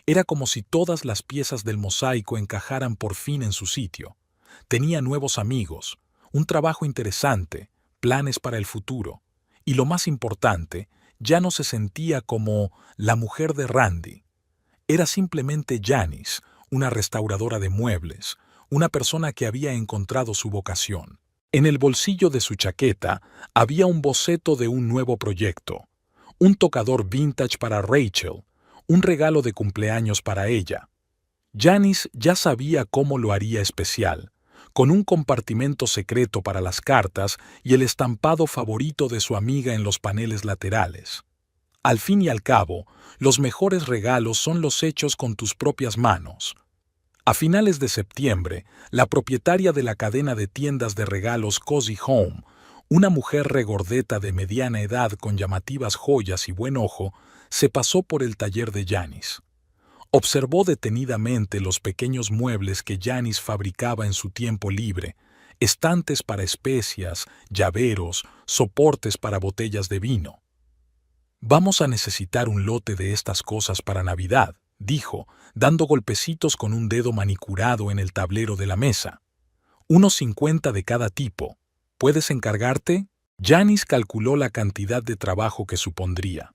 Era como si todas las piezas del mosaico encajaran por fin en su sitio. Tenía nuevos amigos, un trabajo interesante, planes para el futuro. Y lo más importante, ya no se sentía como la mujer de Randy. Era simplemente Janice, una restauradora de muebles, una persona que había encontrado su vocación. En el bolsillo de su chaqueta había un boceto de un nuevo proyecto, un tocador vintage para Rachel, un regalo de cumpleaños para ella. Janice ya sabía cómo lo haría especial, con un compartimento secreto para las cartas y el estampado favorito de su amiga en los paneles laterales. Al fin y al cabo, los mejores regalos son los hechos con tus propias manos. A finales de septiembre, la propietaria de la cadena de tiendas de regalos Cozy Home, una mujer regordeta de mediana edad con llamativas joyas y buen ojo, se pasó por el taller de Janice. Observó detenidamente los pequeños muebles que Janice fabricaba en su tiempo libre, estantes para especias, llaveros, soportes para botellas de vino. «Vamos a necesitar un lote de estas cosas para Navidad», dijo, dando golpecitos con un dedo manicurado en el tablero de la mesa. «Unos 50 de cada tipo. ¿Puedes encargarte?» Janice calculó la cantidad de trabajo que supondría.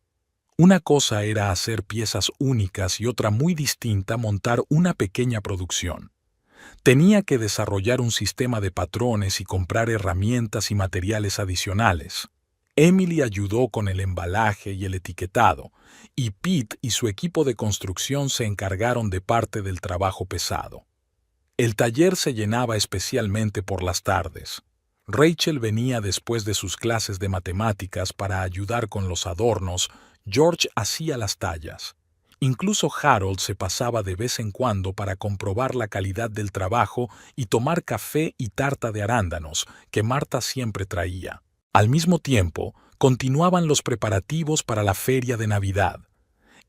Una cosa era hacer piezas únicas y otra muy distinta montar una pequeña producción. Tenía que desarrollar un sistema de patrones y comprar herramientas y materiales adicionales. Emily ayudó con el embalaje y el etiquetado, y Pete y su equipo de construcción se encargaron de parte del trabajo pesado. El taller se llenaba especialmente por las tardes. Rachel venía después de sus clases de matemáticas para ayudar con los adornos. George hacía las tallas. Incluso Harold se pasaba de vez en cuando para comprobar la calidad del trabajo y tomar café y tarta de arándanos que Marta siempre traía. Al mismo tiempo, continuaban los preparativos para la feria de Navidad.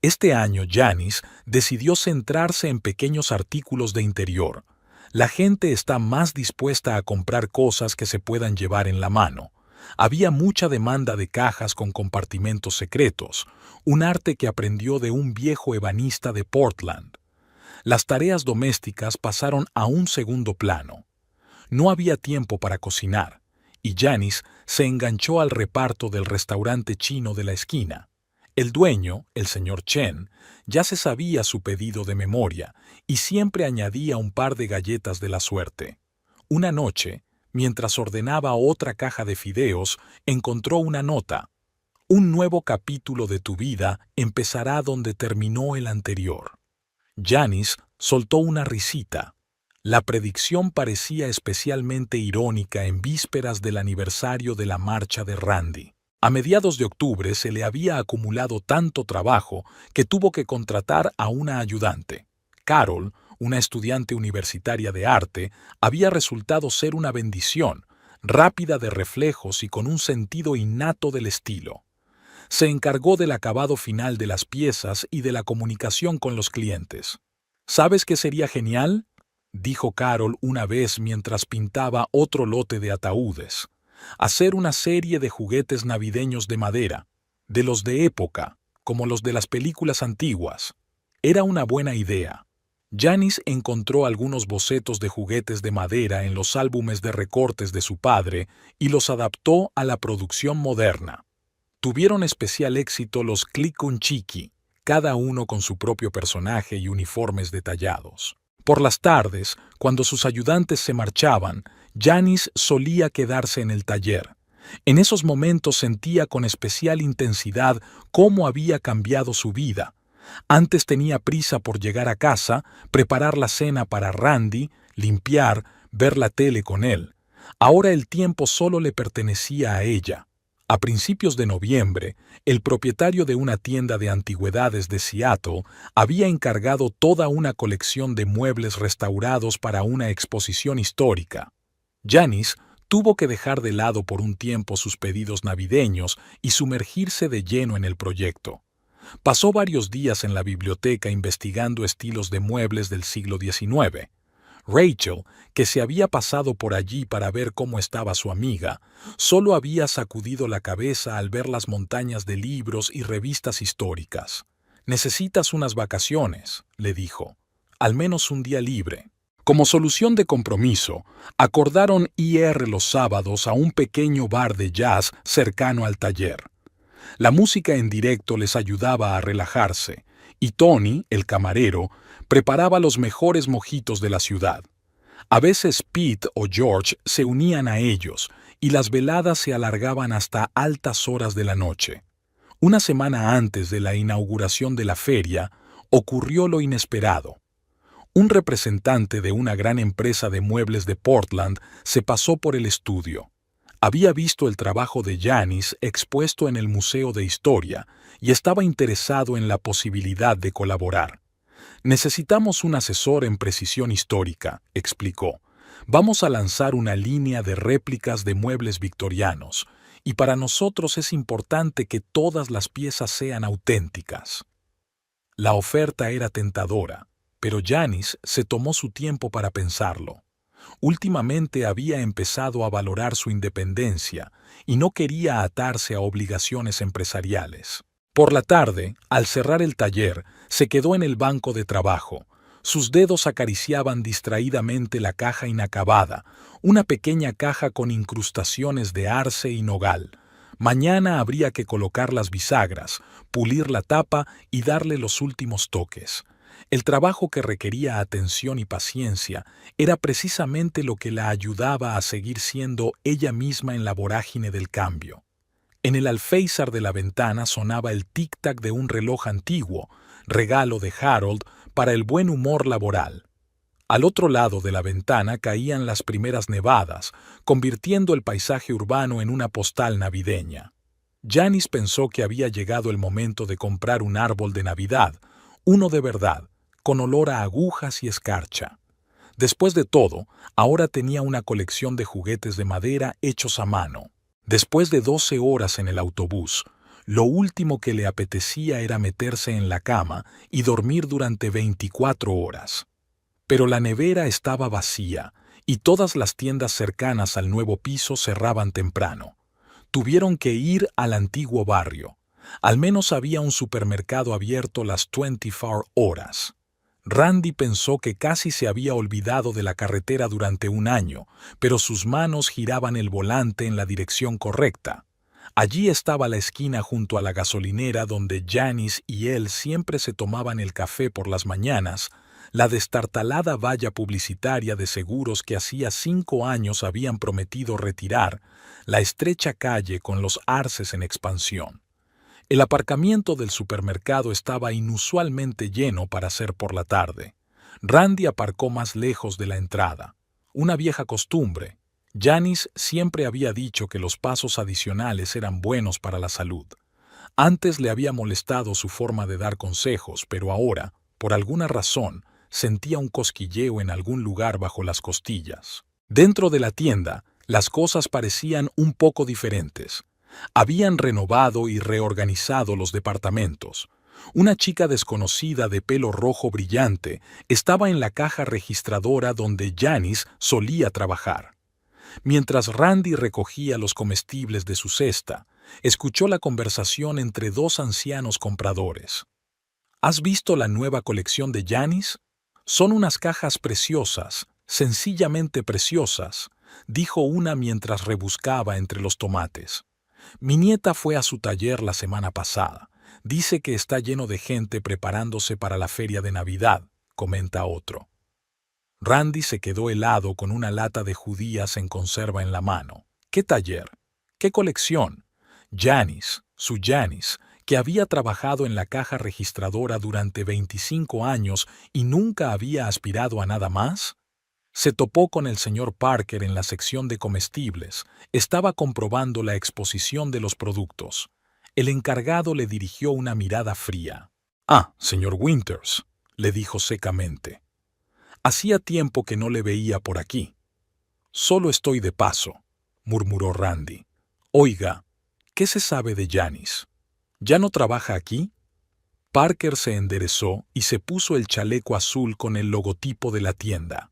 Este año Janice decidió centrarse en pequeños artículos de interior. La gente está más dispuesta a comprar cosas que se puedan llevar en la mano. Había mucha demanda de cajas con compartimentos secretos, un arte que aprendió de un viejo ebanista de Portland. Las tareas domésticas pasaron a un segundo plano. No había tiempo para cocinar, y Janice se enganchó al reparto del restaurante chino de la esquina. El dueño, el señor Chen, ya se sabía su pedido de memoria y siempre añadía un par de galletas de la suerte. Una noche, mientras ordenaba otra caja de fideos, encontró una nota. Un nuevo capítulo de tu vida empezará donde terminó el anterior. Janice soltó una risita. La predicción parecía especialmente irónica en vísperas del aniversario de la marcha de Randy. A mediados de octubre se le había acumulado tanto trabajo que tuvo que contratar a una ayudante. Carol, una estudiante universitaria de arte, había resultado ser una bendición, rápida de reflejos y con un sentido innato del estilo. Se encargó del acabado final de las piezas y de la comunicación con los clientes. ¿Sabes qué sería genial?, dijo Carol una vez mientras pintaba otro lote de ataúdes. Hacer una serie de juguetes navideños de madera, de los de época, como los de las películas antiguas. Era una buena idea. Janice encontró algunos bocetos de juguetes de madera en los álbumes de recortes de su padre y los adaptó a la producción moderna. Tuvieron especial éxito los Click-un-Chiki, cada uno con su propio personaje y uniformes detallados. Por las tardes, cuando sus ayudantes se marchaban, Janice solía quedarse en el taller. En esos momentos sentía con especial intensidad cómo había cambiado su vida. Antes tenía prisa por llegar a casa, preparar la cena para Randy, limpiar, ver la tele con él. Ahora el tiempo solo le pertenecía a ella. A principios de noviembre, el propietario de una tienda de antigüedades de Seattle había encargado toda una colección de muebles restaurados para una exposición histórica. Janice tuvo que dejar de lado por un tiempo sus pedidos navideños y sumergirse de lleno en el proyecto. Pasó varios días en la biblioteca investigando estilos de muebles del siglo XIX. Rachel, que se había pasado por allí para ver cómo estaba su amiga, solo había sacudido la cabeza al ver las montañas de libros y revistas históricas. «Necesitas unas vacaciones», le dijo. «Al menos un día libre». Como solución de compromiso, acordaron ir los sábados a un pequeño bar de jazz cercano al taller. La música en directo les ayudaba a relajarse, y Tony, el camarero, preparaba los mejores mojitos de la ciudad. A veces Pete o George se unían a ellos, y las veladas se alargaban hasta altas horas de la noche. Una semana antes de la inauguración de la feria, ocurrió lo inesperado. Un representante de una gran empresa de muebles de Portland se pasó por el estudio. Había visto el trabajo de Janice expuesto en el Museo de Historia y estaba interesado en la posibilidad de colaborar. «Necesitamos un asesor en precisión histórica», explicó. «Vamos a lanzar una línea de réplicas de muebles victorianos, y para nosotros es importante que todas las piezas sean auténticas». La oferta era tentadora, pero Janice se tomó su tiempo para pensarlo. Últimamente había empezado a valorar su independencia y no quería atarse a obligaciones empresariales. Por la tarde, al cerrar el taller, se quedó en el banco de trabajo. Sus dedos acariciaban distraídamente la caja inacabada, una pequeña caja con incrustaciones de arce y nogal. Mañana habría que colocar las bisagras, pulir la tapa y darle los últimos toques. El trabajo, que requería atención y paciencia, era precisamente lo que la ayudaba a seguir siendo ella misma en la vorágine del cambio. En el alféizar de la ventana sonaba el tic-tac de un reloj antiguo, regalo de Harold para el buen humor laboral. Al otro lado de la ventana caían las primeras nevadas, convirtiendo el paisaje urbano en una postal navideña. Janice pensó que había llegado el momento de comprar un árbol de Navidad, uno de verdad, con olor a agujas y escarcha. Después de todo, ahora tenía una colección de juguetes de madera hechos a mano. Después de 12 horas en el autobús, lo último que le apetecía era meterse en la cama y dormir durante 24 horas. Pero la nevera estaba vacía y todas las tiendas cercanas al nuevo piso cerraban temprano. Tuvieron que ir al antiguo barrio. Al menos había un supermercado abierto las 24 horas. Randy pensó que casi se había olvidado de la carretera durante un año, pero sus manos giraban el volante en la dirección correcta. Allí estaba la esquina junto a la gasolinera donde Janice y él siempre se tomaban el café por las mañanas, la destartalada valla publicitaria de seguros que hacía 5 años habían prometido retirar, la estrecha calle con los arces en expansión. El aparcamiento del supermercado estaba inusualmente lleno para ser por la tarde. Randy aparcó más lejos de la entrada. Una vieja costumbre. Janice siempre había dicho que los pasos adicionales eran buenos para la salud. Antes le había molestado su forma de dar consejos, pero ahora, por alguna razón, sentía un cosquilleo en algún lugar bajo las costillas. Dentro de la tienda, las cosas parecían un poco diferentes. Habían renovado y reorganizado los departamentos. Una chica desconocida de pelo rojo brillante estaba en la caja registradora donde Janice solía trabajar. Mientras Randy recogía los comestibles de su cesta, escuchó la conversación entre 2 ancianos compradores. ¿Has visto la nueva colección de Janice? Son unas cajas preciosas, sencillamente preciosas, dijo una mientras rebuscaba entre los tomates. Mi nieta fue a su taller la semana pasada. Dice que está lleno de gente preparándose para la feria de Navidad, comenta otro. Randy se quedó helado con una lata de judías en conserva en la mano. ¿Qué taller? ¿Qué colección? Janice, su Janice, que había trabajado en la caja registradora durante 25 años y nunca había aspirado a nada más? Se topó con el señor Parker en la sección de comestibles. Estaba comprobando la exposición de los productos. El encargado le dirigió una mirada fría. «Ah, señor Winters», le dijo secamente. «Hacía tiempo que no le veía por aquí». «Solo estoy de paso», murmuró Randy. «Oiga, ¿qué se sabe de Janice? ¿Ya no trabaja aquí?» Parker se enderezó y se puso el chaleco azul con el logotipo de la tienda.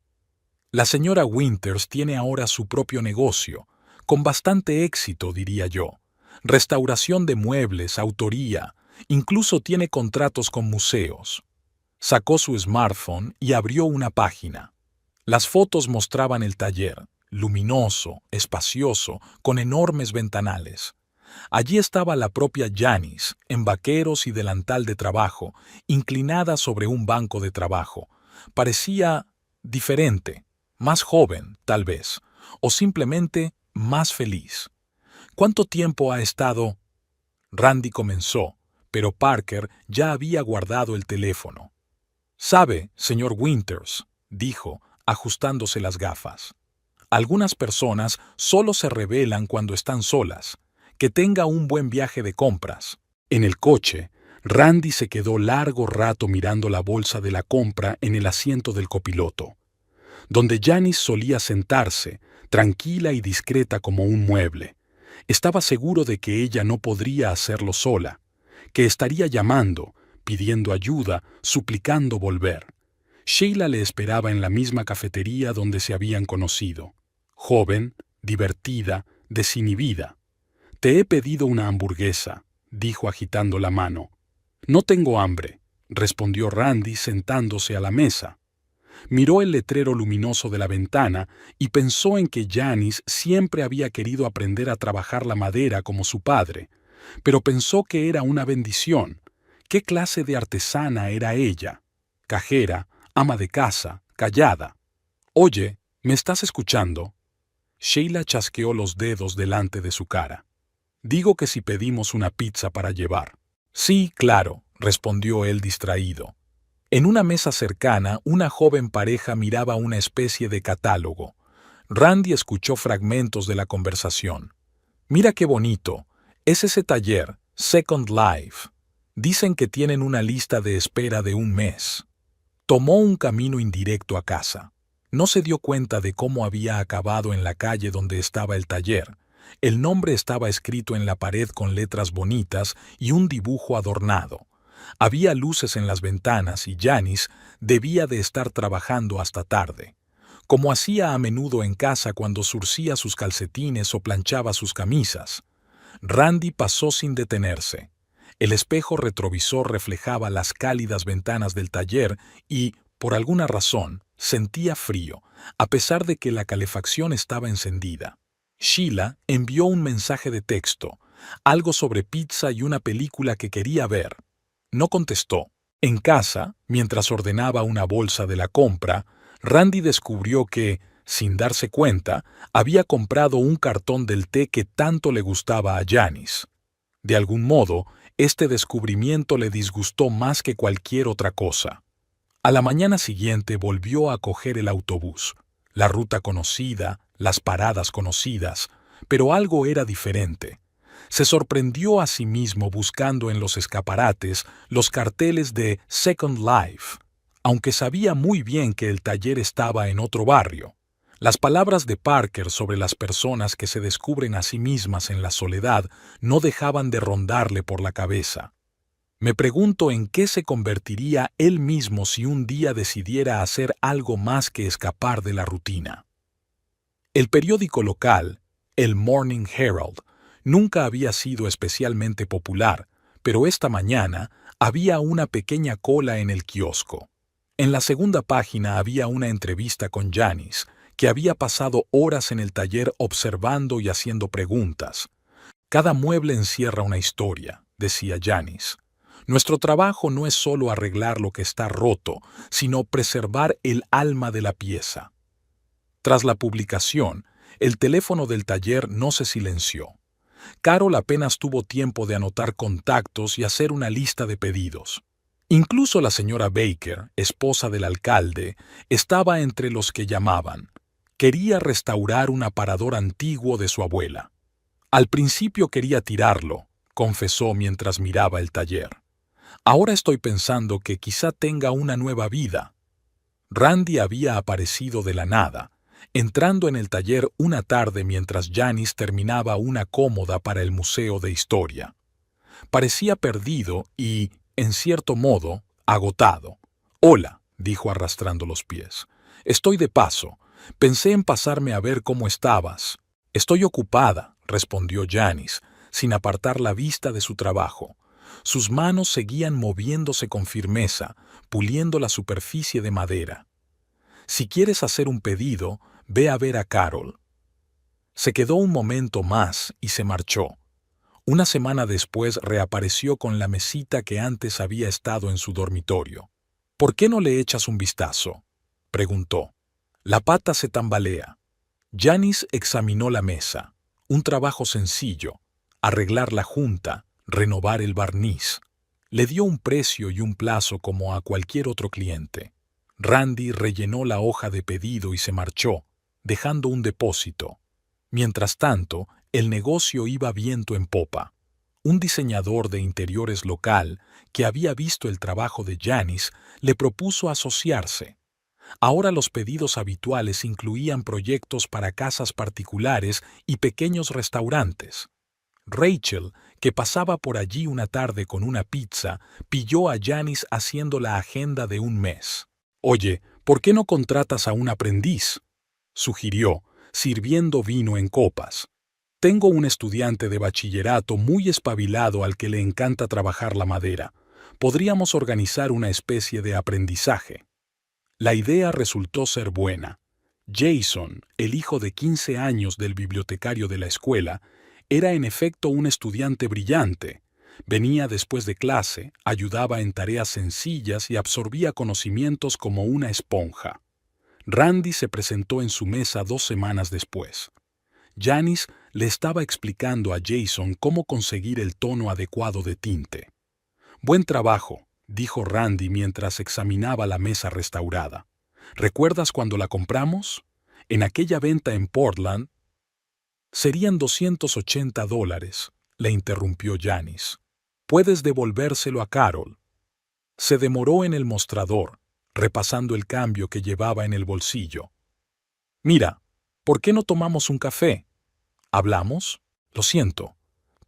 «La señora Winters tiene ahora su propio negocio, con bastante éxito, diría yo. Restauración de muebles, autoría, incluso tiene contratos con museos». Sacó su smartphone y abrió una página. Las fotos mostraban el taller, luminoso, espacioso, con enormes ventanales. Allí estaba la propia Janice, en vaqueros y delantal de trabajo, inclinada sobre un banco de trabajo. Parecía diferente, más joven, tal vez, o simplemente más feliz. ¿Cuánto tiempo ha estado? Randy comenzó, pero Parker ya había guardado el teléfono. «Sabe, señor Winters», dijo, ajustándose las gafas. «Algunas personas solo se revelan cuando están solas. Que tenga un buen viaje de compras». En el coche, Randy se quedó largo rato mirando la bolsa de la compra en el asiento del copiloto, donde Janice solía sentarse, tranquila y discreta como un mueble. Estaba seguro de que ella no podría hacerlo sola, que estaría llamando, pidiendo ayuda, suplicando volver. Sheila le esperaba en la misma cafetería donde se habían conocido. Joven, divertida, desinhibida. «Te he pedido una hamburguesa», dijo agitando la mano. «No tengo hambre», respondió Randy sentándose a la mesa. Miró el letrero luminoso de la ventana y pensó en que Janice siempre había querido aprender a trabajar la madera como su padre, pero pensó que era una bendición. ¿Qué clase de artesana era ella? Cajera, ama de casa, callada. «Oye, ¿me estás escuchando?» Sheila chasqueó los dedos delante de su cara. «Digo que si pedimos una pizza para llevar». «Sí, claro», respondió él distraído. En una mesa cercana, una joven pareja miraba una especie de catálogo. Randy escuchó fragmentos de la conversación. «Mira qué bonito. Es ese taller, Second Life. Dicen que tienen una lista de espera de 1 mes». Tomó un camino indirecto a casa. No se dio cuenta de cómo había acabado en la calle donde estaba el taller. El nombre estaba escrito en la pared con letras bonitas y un dibujo adornado. Había luces en las ventanas y Janice debía de estar trabajando hasta tarde, como hacía a menudo en casa cuando zurcía sus calcetines o planchaba sus camisas. Randy pasó sin detenerse. El espejo retrovisor reflejaba las cálidas ventanas del taller y, por alguna razón, sentía frío, a pesar de que la calefacción estaba encendida. Sheila envió un mensaje de texto, algo sobre pizza y una película que quería ver. No contestó. En casa, mientras ordenaba una bolsa de la compra, Randy descubrió que, sin darse cuenta, había comprado un cartón del té que tanto le gustaba a Janice. De algún modo, este descubrimiento le disgustó más que cualquier otra cosa. A la mañana siguiente volvió a coger el autobús, la ruta conocida, las paradas conocidas, pero algo era diferente. Se sorprendió a sí mismo buscando en los escaparates los carteles de Second Life, aunque sabía muy bien que el taller estaba en otro barrio. Las palabras de Parker sobre las personas que se descubren a sí mismas en la soledad no dejaban de rondarle por la cabeza. Me pregunto en qué se convertiría él mismo si un día decidiera hacer algo más que escapar de la rutina. El periódico local, el Morning Herald, nunca había sido especialmente popular, pero esta mañana había una pequeña cola en el kiosco. En la segunda página había una entrevista con Janice, que había pasado horas en el taller observando y haciendo preguntas. «Cada mueble encierra una historia», decía Janice. «Nuestro trabajo no es solo arreglar lo que está roto, sino preservar el alma de la pieza». Tras la publicación, el teléfono del taller no se silenció. Carol apenas tuvo tiempo de anotar contactos y hacer una lista de pedidos. Incluso la señora Baker, esposa del alcalde, estaba entre los que llamaban. Quería restaurar un aparador antiguo de su abuela. Al principio quería tirarlo, confesó mientras miraba el taller. Ahora estoy pensando que quizá tenga una nueva vida. Randy había aparecido de la nada, entrando en el taller una tarde mientras Janice terminaba una cómoda para el Museo de Historia. Parecía perdido y, en cierto modo, agotado. «Hola», dijo arrastrando los pies. «Estoy de paso. Pensé en pasarme a ver cómo estabas». «Estoy ocupada», respondió Janice, sin apartar la vista de su trabajo. Sus manos seguían moviéndose con firmeza, puliendo la superficie de madera. «Si quieres hacer un pedido, ve a ver a Carol». Se quedó un momento más y se marchó. Una semana después reapareció con la mesita que antes había estado en su dormitorio. «¿Por qué no le echas un vistazo?», preguntó. La pata se tambalea. Janice examinó la mesa. Un trabajo sencillo: arreglar la junta, renovar el barniz. Le dio un precio y un plazo como a cualquier otro cliente. Randy rellenó la hoja de pedido y se marchó, dejando un depósito. Mientras tanto, el negocio iba viento en popa. Un diseñador de interiores local, que había visto el trabajo de Janice, le propuso asociarse. Ahora los pedidos habituales incluían proyectos para casas particulares y pequeños restaurantes. Rachel, que pasaba por allí una tarde con una pizza, pilló a Janice haciendo la agenda de un mes. «Oye, ¿por qué no contratas a un aprendiz?», sugirió, sirviendo vino en copas. «Tengo un estudiante de bachillerato muy espabilado al que le encanta trabajar la madera. Podríamos organizar una especie de aprendizaje». La idea resultó ser buena. Jason, el hijo de 15 años del bibliotecario de la escuela, era en efecto un estudiante brillante. Venía después de clase, ayudaba en tareas sencillas y absorbía conocimientos como una esponja. Randy se presentó en su mesa 2 semanas después. Janice le estaba explicando a Jason cómo conseguir el tono adecuado de tinte. «Buen trabajo», dijo Randy mientras examinaba la mesa restaurada. «¿Recuerdas cuando la compramos? En aquella venta en Portland». «Serían $280», le interrumpió Janice. «Puedes devolvérselo a Carol». Se demoró en el mostrador, repasando el cambio que llevaba en el bolsillo. «Mira, ¿por qué no tomamos un café? ¿Hablamos? Lo siento.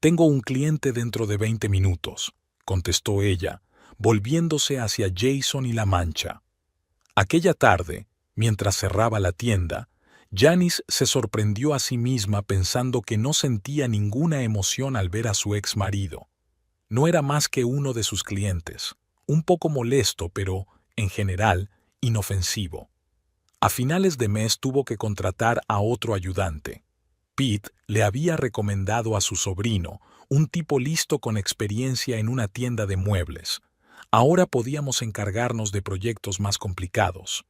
Tengo un cliente dentro de 20 minutos», contestó ella, volviéndose hacia Jason y la mancha. Aquella tarde, mientras cerraba la tienda, Janice se sorprendió a sí misma pensando que no sentía ninguna emoción al ver a su ex marido. No era más que uno de sus clientes, un poco molesto, pero, en general, inofensivo. A finales de mes tuvo que contratar a otro ayudante. Pete le había recomendado a su sobrino, un tipo listo con experiencia en una tienda de muebles. Ahora podíamos encargarnos de proyectos más complicados.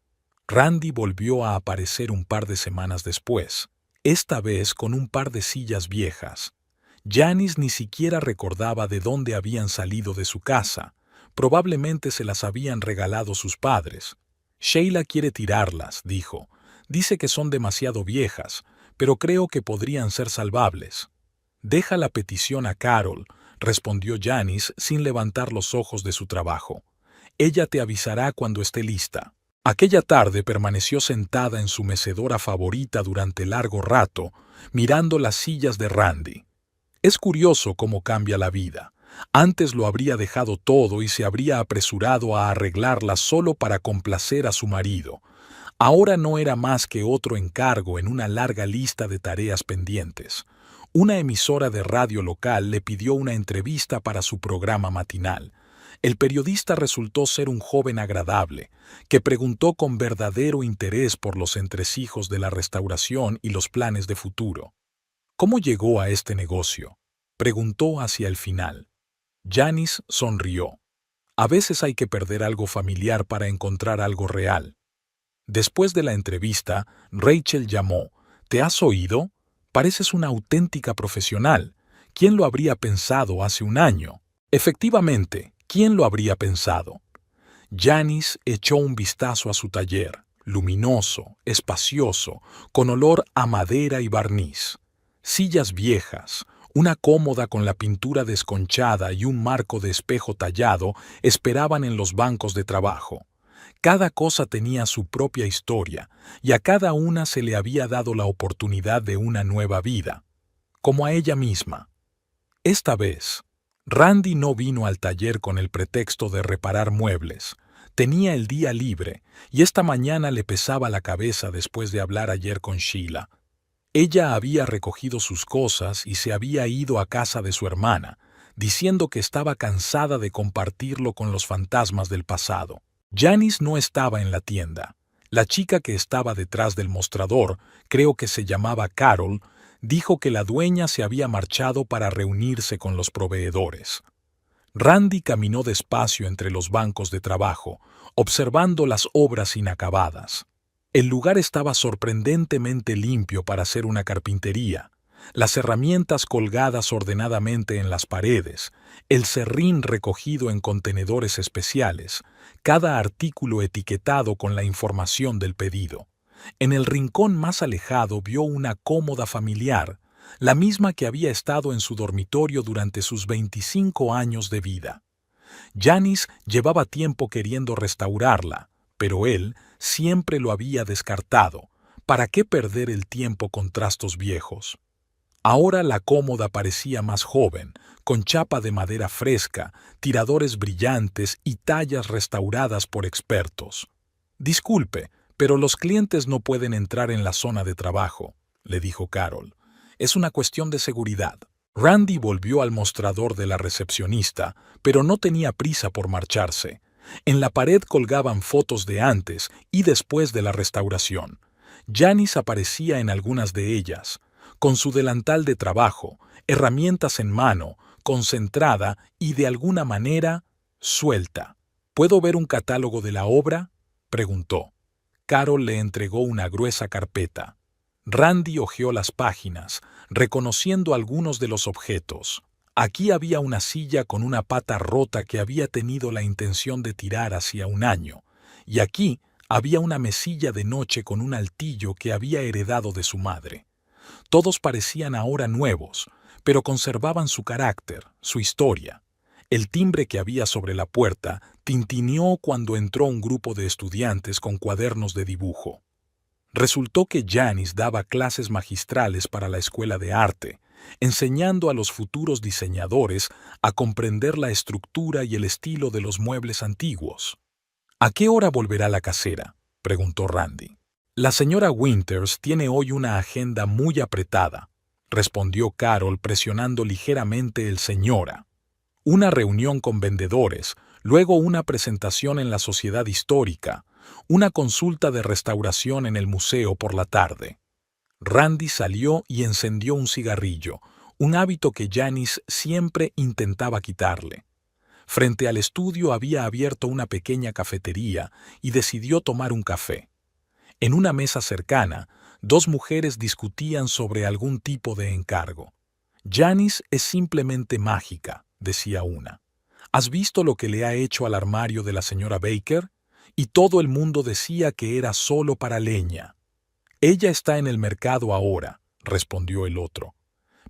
Randy volvió a aparecer un par de semanas después, esta vez con un par de sillas viejas. Janice ni siquiera recordaba de dónde habían salido de su casa. Probablemente se las habían regalado sus padres. «Sheila quiere tirarlas», dijo. «Dice que son demasiado viejas, pero creo que podrían ser salvables». «Deja la petición a Carol», respondió Janice sin levantar los ojos de su trabajo. «Ella te avisará cuando esté lista». Aquella tarde permaneció sentada en su mecedora favorita durante largo rato, mirando las sillas de Randy. Es curioso cómo cambia la vida. Antes lo habría dejado todo y se habría apresurado a arreglarlas solo para complacer a su marido. Ahora no era más que otro encargo en una larga lista de tareas pendientes. Una emisora de radio local le pidió una entrevista para su programa matinal. El periodista resultó ser un joven agradable, que preguntó con verdadero interés por los entresijos de la restauración y los planes de futuro. «¿Cómo llegó a este negocio?», preguntó hacia el final. Janice sonrió. «A veces hay que perder algo familiar para encontrar algo real». Después de la entrevista, Rachel llamó. «¿Te has oído? Pareces una auténtica profesional. ¿Quién lo habría pensado hace un año? Efectivamente, ¿quién lo habría pensado? Janice echó un vistazo a su taller, luminoso, espacioso, con olor a madera y barniz. Sillas viejas, una cómoda con la pintura desconchada y un marco de espejo tallado esperaban en los bancos de trabajo. Cada cosa tenía su propia historia, y a cada una se le había dado la oportunidad de una nueva vida, como a ella misma. Esta vez, Randy no vino al taller con el pretexto de reparar muebles. Tenía el día libre, y esta mañana le pesaba la cabeza después de hablar ayer con Sheila. Ella había recogido sus cosas y se había ido a casa de su hermana, diciendo que estaba cansada de compartirlo con los fantasmas del pasado. Janice no estaba en la tienda. La chica que estaba detrás del mostrador, creo que se llamaba Carol, dijo que la dueña se había marchado para reunirse con los proveedores. Randy caminó despacio entre los bancos de trabajo, observando las obras inacabadas. El lugar estaba sorprendentemente limpio para ser una carpintería. Las herramientas colgadas ordenadamente en las paredes, el serrín recogido en contenedores especiales, cada artículo etiquetado con la información del pedido. En el rincón más alejado vio una cómoda familiar, la misma que había estado en su dormitorio durante sus 25 años de vida. Janice llevaba tiempo queriendo restaurarla, pero él siempre lo había descartado. ¿Para qué perder el tiempo con trastos viejos? Ahora la cómoda parecía más joven, con chapa de madera fresca, tiradores brillantes y tallas restauradas por expertos. «Disculpe, pero los clientes no pueden entrar en la zona de trabajo», le dijo Carol. «Es una cuestión de seguridad». Randy volvió al mostrador de la recepcionista, pero no tenía prisa por marcharse. En la pared colgaban fotos de antes y después de la restauración. Janice aparecía en algunas de ellas, con su delantal de trabajo, herramientas en mano, concentrada y de alguna manera suelta. «¿Puedo ver un catálogo de la obra?», preguntó. Carol le entregó una gruesa carpeta. Randy hojeó las páginas, reconociendo algunos de los objetos. Aquí había una silla con una pata rota que había tenido la intención de tirar hacía un año, y aquí había una mesilla de noche con un altillo que había heredado de su madre. Todos parecían ahora nuevos, pero conservaban su carácter, su historia. El timbre que había sobre la puerta tintineó cuando entró un grupo de estudiantes con cuadernos de dibujo. Resultó que Janice daba clases magistrales para la escuela de arte, enseñando a los futuros diseñadores a comprender la estructura y el estilo de los muebles antiguos. «¿A qué hora volverá la casera?», preguntó Randy. «La señora Winters tiene hoy una agenda muy apretada», respondió Carol presionando ligeramente el señora. «Una reunión con vendedores, luego una presentación en la Sociedad Histórica, una consulta de restauración en el museo por la tarde». Randy salió y encendió un cigarrillo, un hábito que Janice siempre intentaba quitarle. Frente al estudio había abierto una pequeña cafetería y decidió tomar un café. En una mesa cercana, dos mujeres discutían sobre algún tipo de encargo. «Janice es simplemente mágica», decía una. «¿Has visto lo que le ha hecho al armario de la señora Baker?», y todo el mundo decía que era solo para leña. «Ella está en el mercado ahora», respondió el otro.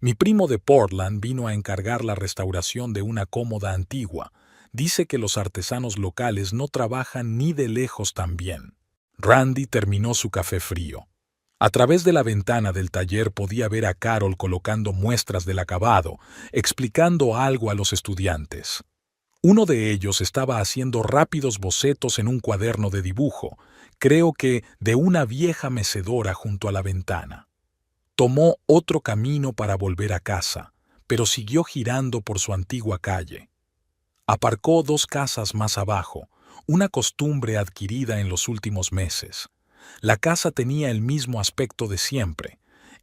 «Mi primo de Portland vino a encargar la restauración de una cómoda antigua. Dice que los artesanos locales no trabajan ni de lejos tan bien». Randy terminó su café frío. A través de la ventana del taller podía ver a Carol colocando muestras del acabado, explicando algo a los estudiantes. Uno de ellos estaba haciendo rápidos bocetos en un cuaderno de dibujo, creo que de una vieja mecedora junto a la ventana. Tomó otro camino para volver a casa, pero siguió girando por su antigua calle. Aparcó 2 casas más abajo, una costumbre adquirida en los últimos meses. La casa tenía el mismo aspecto de siempre,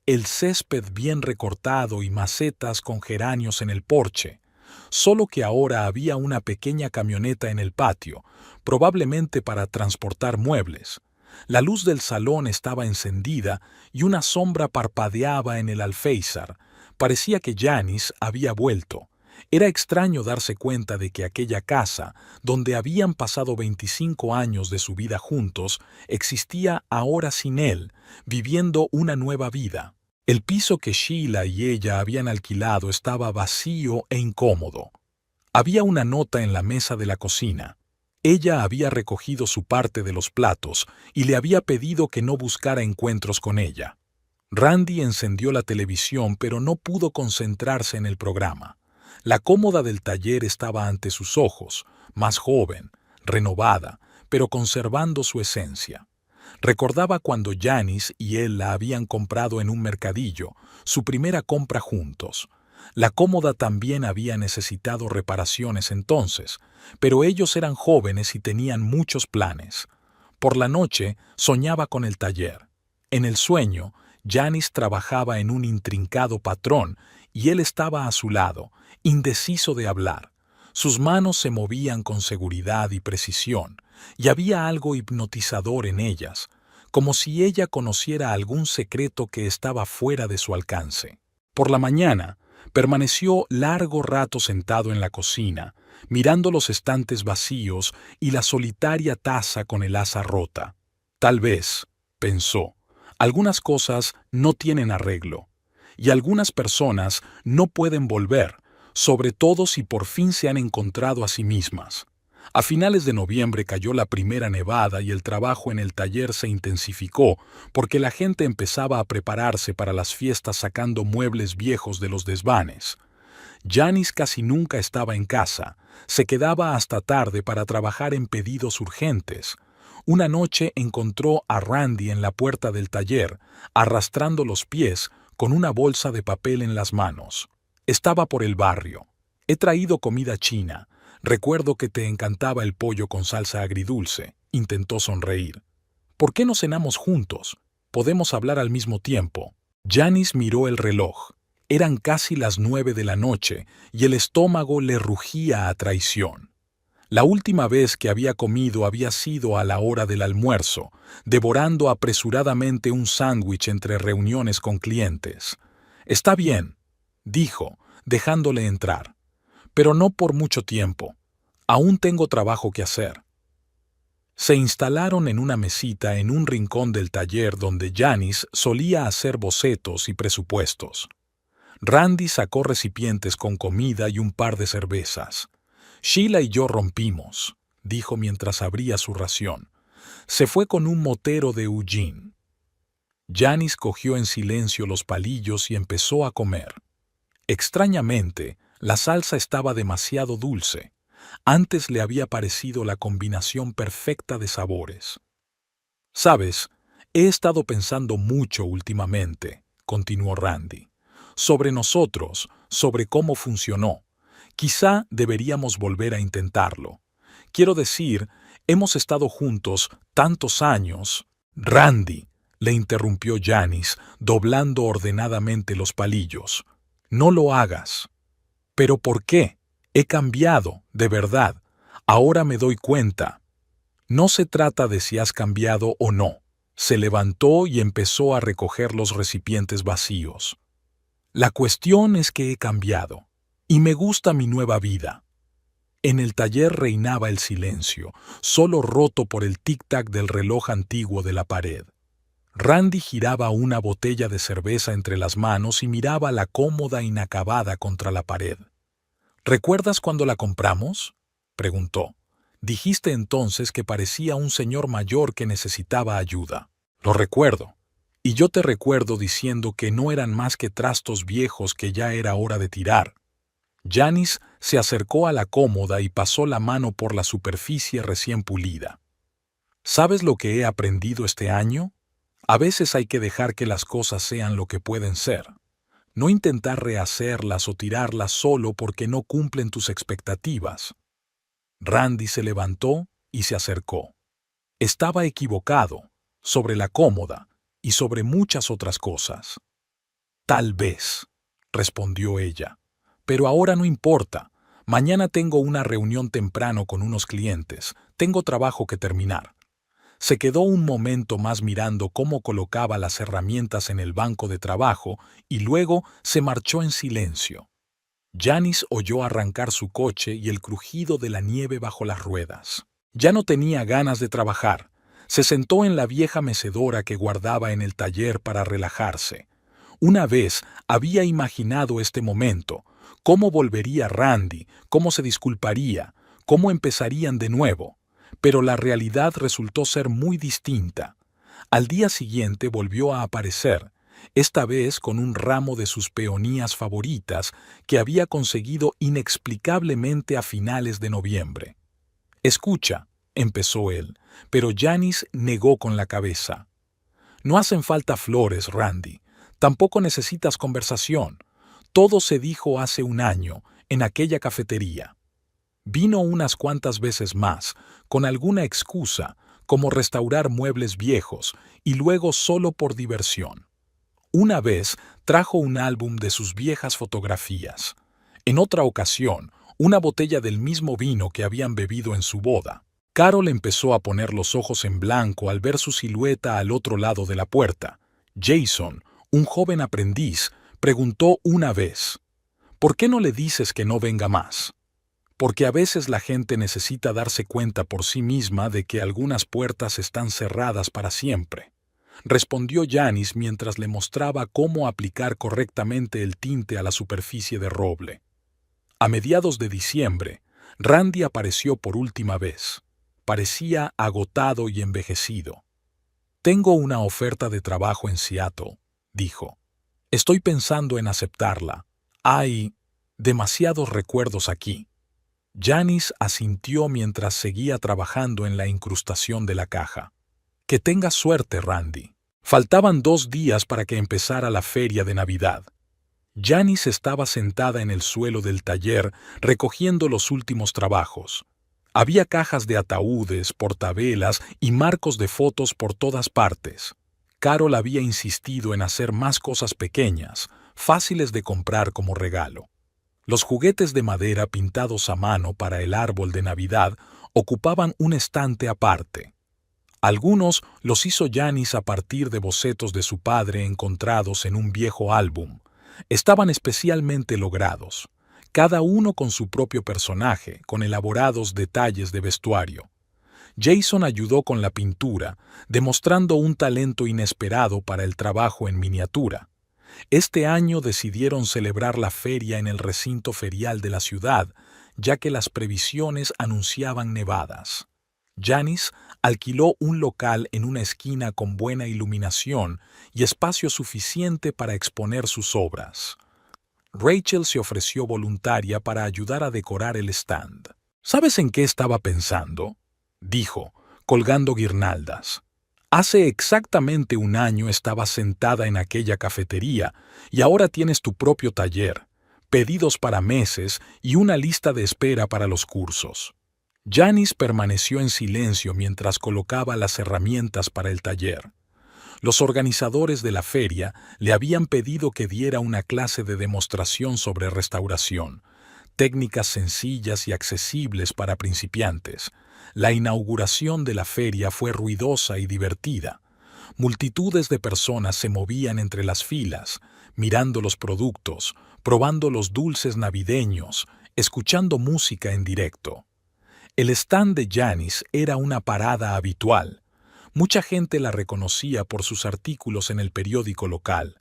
el césped bien recortado y macetas con geranios en el porche, solo que ahora había una pequeña camioneta en el patio, probablemente para transportar muebles. La luz del salón estaba encendida y una sombra parpadeaba en el alféizar. Parecía que Janice había vuelto. Era extraño darse cuenta de que aquella casa, donde habían pasado 25 años de su vida juntos, existía ahora sin él, viviendo una nueva vida. El piso que Sheila y ella habían alquilado estaba vacío e incómodo. Había una nota en la mesa de la cocina. Ella había recogido su parte de los platos y le había pedido que no buscara encuentros con ella. Randy encendió la televisión, pero no pudo concentrarse en el programa. La cómoda del taller estaba ante sus ojos, más joven, renovada, pero conservando su esencia. Recordaba cuando Janice y él la habían comprado en un mercadillo, su primera compra juntos. La cómoda también había necesitado reparaciones entonces, pero ellos eran jóvenes y tenían muchos planes. Por la noche soñaba con el taller. En el sueño, Janice trabajaba en un intrincado patrón y él estaba a su lado, indeciso de hablar. Sus manos se movían con seguridad y precisión, y había algo hipnotizador en ellas, como si ella conociera algún secreto que estaba fuera de su alcance. Por la mañana, permaneció largo rato sentado en la cocina, mirando los estantes vacíos y la solitaria taza con el asa rota. Tal vez, pensó, algunas cosas no tienen arreglo, y algunas personas no pueden volver, sobre todo si por fin se han encontrado a sí mismas. A finales de noviembre cayó la primera nevada y el trabajo en el taller se intensificó porque la gente empezaba a prepararse para las fiestas sacando muebles viejos de los desvanes. Janice casi nunca estaba en casa, se quedaba hasta tarde para trabajar en pedidos urgentes. Una noche encontró a Randy en la puerta del taller, arrastrando los pies con una bolsa de papel en las manos. Estaba por el barrio. He traído comida china. Recuerdo que te encantaba el pollo con salsa agridulce. Intentó sonreír. ¿Por qué no cenamos juntos? Podemos hablar al mismo tiempo. Janice miró el reloj. Eran casi las 9 de la noche y el estómago le rugía a traición. La última vez que había comido había sido a la hora del almuerzo, devorando apresuradamente un sándwich entre reuniones con clientes. Está bien, dijo, dejándole entrar. Pero no por mucho tiempo. Aún tengo trabajo que hacer. Se instalaron en una mesita en un rincón del taller donde Janice solía hacer bocetos y presupuestos. Randy sacó recipientes con comida y un par de cervezas. Sheila y yo rompimos, dijo mientras abría su ración. Se fue con un motero de Eugene. Janice cogió en silencio los palillos y empezó a comer. Extrañamente, la salsa estaba demasiado dulce. Antes le había parecido la combinación perfecta de sabores. «Sabes, he estado pensando mucho últimamente», continuó Randy, «sobre nosotros, sobre cómo funcionó. Quizá deberíamos volver a intentarlo. Quiero decir, hemos estado juntos tantos años». «Randy», le interrumpió Janice, doblando ordenadamente los palillos. «No lo hagas». «¿Pero por qué? He cambiado, de verdad. Ahora me doy cuenta». «No se trata de si has cambiado o no». Se levantó y empezó a recoger los recipientes vacíos. «La cuestión es que he cambiado, y me gusta mi nueva vida». En el taller reinaba el silencio, solo roto por el tic-tac del reloj antiguo de la pared. Randy giraba una botella de cerveza entre las manos y miraba la cómoda inacabada contra la pared. «¿Recuerdas cuando la compramos?», preguntó. «Dijiste entonces que parecía un señor mayor que necesitaba ayuda». «Lo recuerdo. Y yo te recuerdo diciendo que no eran más que trastos viejos que ya era hora de tirar». Janice se acercó a la cómoda y pasó la mano por la superficie recién pulida. «¿Sabes lo que he aprendido este año? A veces hay que dejar que las cosas sean lo que pueden ser. No intentar rehacerlas o tirarlas solo porque no cumplen tus expectativas». Randy se levantó y se acercó. Estaba equivocado, sobre la cómoda y sobre muchas otras cosas. «Tal vez», respondió ella, «pero ahora no importa. Mañana tengo una reunión temprano con unos clientes. Tengo trabajo que terminar». Se quedó un momento más mirando cómo colocaba las herramientas en el banco de trabajo y luego se marchó en silencio. Janice oyó arrancar su coche y el crujido de la nieve bajo las ruedas. Ya no tenía ganas de trabajar. Se sentó en la vieja mecedora que guardaba en el taller para relajarse. Una vez había imaginado este momento, cómo volvería Randy, cómo se disculparía, cómo empezarían de nuevo. Pero la realidad resultó ser muy distinta. Al día siguiente volvió a aparecer, esta vez con un ramo de sus peonías favoritas que había conseguido inexplicablemente a finales de noviembre. «Escucha», empezó él, pero Janice negó con la cabeza. «No hacen falta flores, Randy. Tampoco necesitas conversación. Todo se dijo hace un año, en aquella cafetería». Vino unas cuantas veces más, con alguna excusa, como restaurar muebles viejos, y luego solo por diversión. Una vez trajo un álbum de sus viejas fotografías. En otra ocasión, una botella del mismo vino que habían bebido en su boda. Carol empezó a poner los ojos en blanco al ver su silueta al otro lado de la puerta. Jason, un joven aprendiz, preguntó una vez: «¿Por qué no le dices que no venga más?» Porque a veces la gente necesita darse cuenta por sí misma de que algunas puertas están cerradas para siempre, respondió Janice mientras le mostraba cómo aplicar correctamente el tinte a la superficie de roble. A mediados de diciembre, Randy apareció por última vez. Parecía agotado y envejecido. «Tengo una oferta de trabajo en Seattle», dijo. «Estoy pensando en aceptarla. Hay demasiados recuerdos aquí». Janice asintió mientras seguía trabajando en la incrustación de la caja. «Que tengas suerte, Randy». Faltaban 2 días para que empezara la feria de Navidad. Janice estaba sentada en el suelo del taller recogiendo los últimos trabajos. Había cajas de ataúdes, portavelas y marcos de fotos por todas partes. Carol había insistido en hacer más cosas pequeñas, fáciles de comprar como regalo. Los juguetes de madera pintados a mano para el árbol de Navidad ocupaban un estante aparte. Algunos los hizo Janice a partir de bocetos de su padre encontrados en un viejo álbum. Estaban especialmente logrados, cada uno con su propio personaje, con elaborados detalles de vestuario. Jason ayudó con la pintura, demostrando un talento inesperado para el trabajo en miniatura. Este año decidieron celebrar la feria en el recinto ferial de la ciudad, ya que las previsiones anunciaban nevadas. Janice alquiló un local en una esquina con buena iluminación y espacio suficiente para exponer sus obras. Rachel se ofreció voluntaria para ayudar a decorar el stand. «¿Sabes en qué estaba pensando?», dijo, colgando guirnaldas. «Hace exactamente un año estabas sentada en aquella cafetería y ahora tienes tu propio taller, pedidos para meses y una lista de espera para los cursos». Janice permaneció en silencio mientras colocaba las herramientas para el taller. Los organizadores de la feria le habían pedido que diera una clase de demostración sobre restauración, técnicas sencillas y accesibles para principiantes. La inauguración de la feria fue ruidosa y divertida. Multitudes de personas se movían entre las filas, mirando los productos, probando los dulces navideños, escuchando música en directo. El stand de Janice era una parada habitual. Mucha gente la reconocía por sus artículos en el periódico local.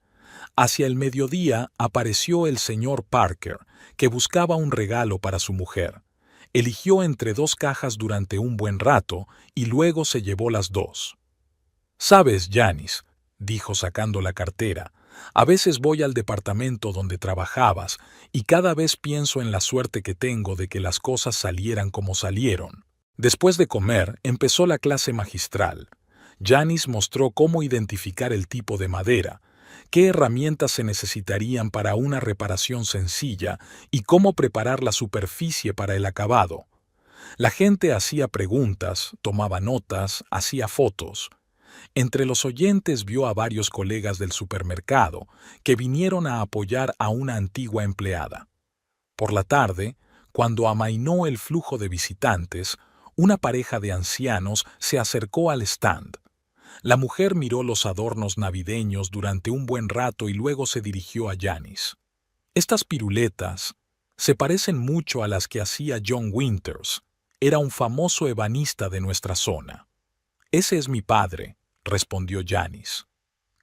Hacia el mediodía apareció el señor Parker, que buscaba un regalo para su mujer. Eligió entre 2 cajas durante un buen rato y luego se llevó las 2. «Sabes, Janice», dijo sacando la cartera, «a veces voy al departamento donde trabajabas y cada vez pienso en la suerte que tengo de que las cosas salieran como salieron». Después de comer, empezó la clase magistral. Janice mostró cómo identificar el tipo de madera, qué herramientas se necesitarían para una reparación sencilla y cómo preparar la superficie para el acabado. La gente hacía preguntas, tomaba notas, hacía fotos. Entre los oyentes vio a varios colegas del supermercado que vinieron a apoyar a una antigua empleada. Por la tarde, cuando amainó el flujo de visitantes, Una pareja de ancianos se acercó al stand. La mujer miró los adornos navideños durante un buen rato y luego se dirigió a Janice. Estas piruletas se parecen mucho a las que hacía John Winters. Era un famoso ebanista de nuestra zona. Ese es mi padre, respondió Janice.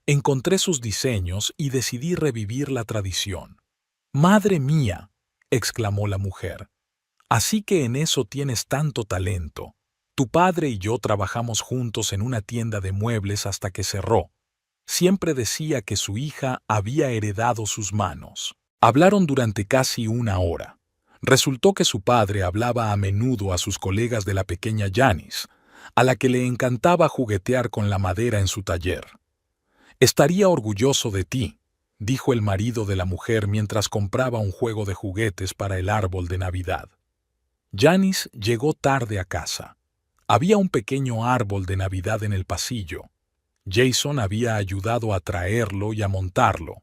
Encontré sus diseños y decidí revivir la tradición. ¡Madre mía!, exclamó la mujer. Así que en eso tienes tanto talento. Tu padre y yo trabajamos juntos en una tienda de muebles hasta que cerró. Siempre decía que su hija había heredado sus manos. Hablaron durante casi una hora. Resultó que su padre hablaba a menudo a sus colegas de la pequeña Janice, a la que le encantaba juguetear con la madera en su taller. «Estaría orgulloso de ti», dijo el marido de la mujer mientras compraba un juego de juguetes para el árbol de Navidad. Janice llegó tarde a casa. Había un pequeño árbol de Navidad en el pasillo. Jason había ayudado a traerlo y a montarlo.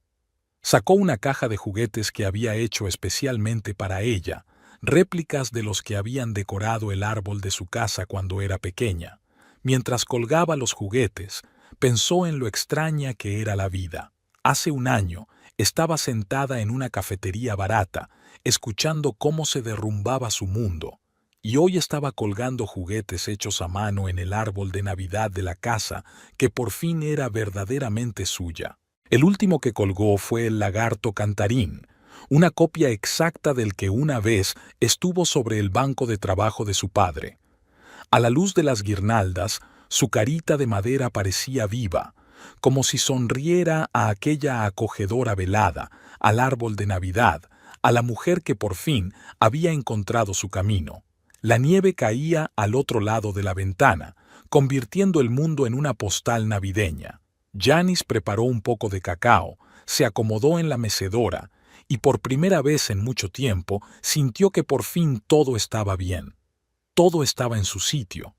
Sacó una caja de juguetes que había hecho especialmente para ella, réplicas de los que habían decorado el árbol de su casa cuando era pequeña. Mientras colgaba los juguetes, pensó en lo extraña que era la vida. Hace un año, estaba sentada en una cafetería barata, escuchando cómo se derrumbaba su mundo, y hoy estaba colgando juguetes hechos a mano en el árbol de Navidad de la casa, que por fin era verdaderamente suya. El último que colgó fue el lagarto cantarín, una copia exacta del que una vez estuvo sobre el banco de trabajo de su padre. A la luz de las guirnaldas, su carita de madera parecía viva, como si sonriera a aquella acogedora velada, al árbol de Navidad, a la mujer que por fin había encontrado su camino. La nieve caía al otro lado de la ventana, convirtiendo el mundo en una postal navideña. Janice preparó un poco de cacao, se acomodó en la mecedora y por primera vez en mucho tiempo sintió que por fin todo estaba bien. Todo estaba en su sitio.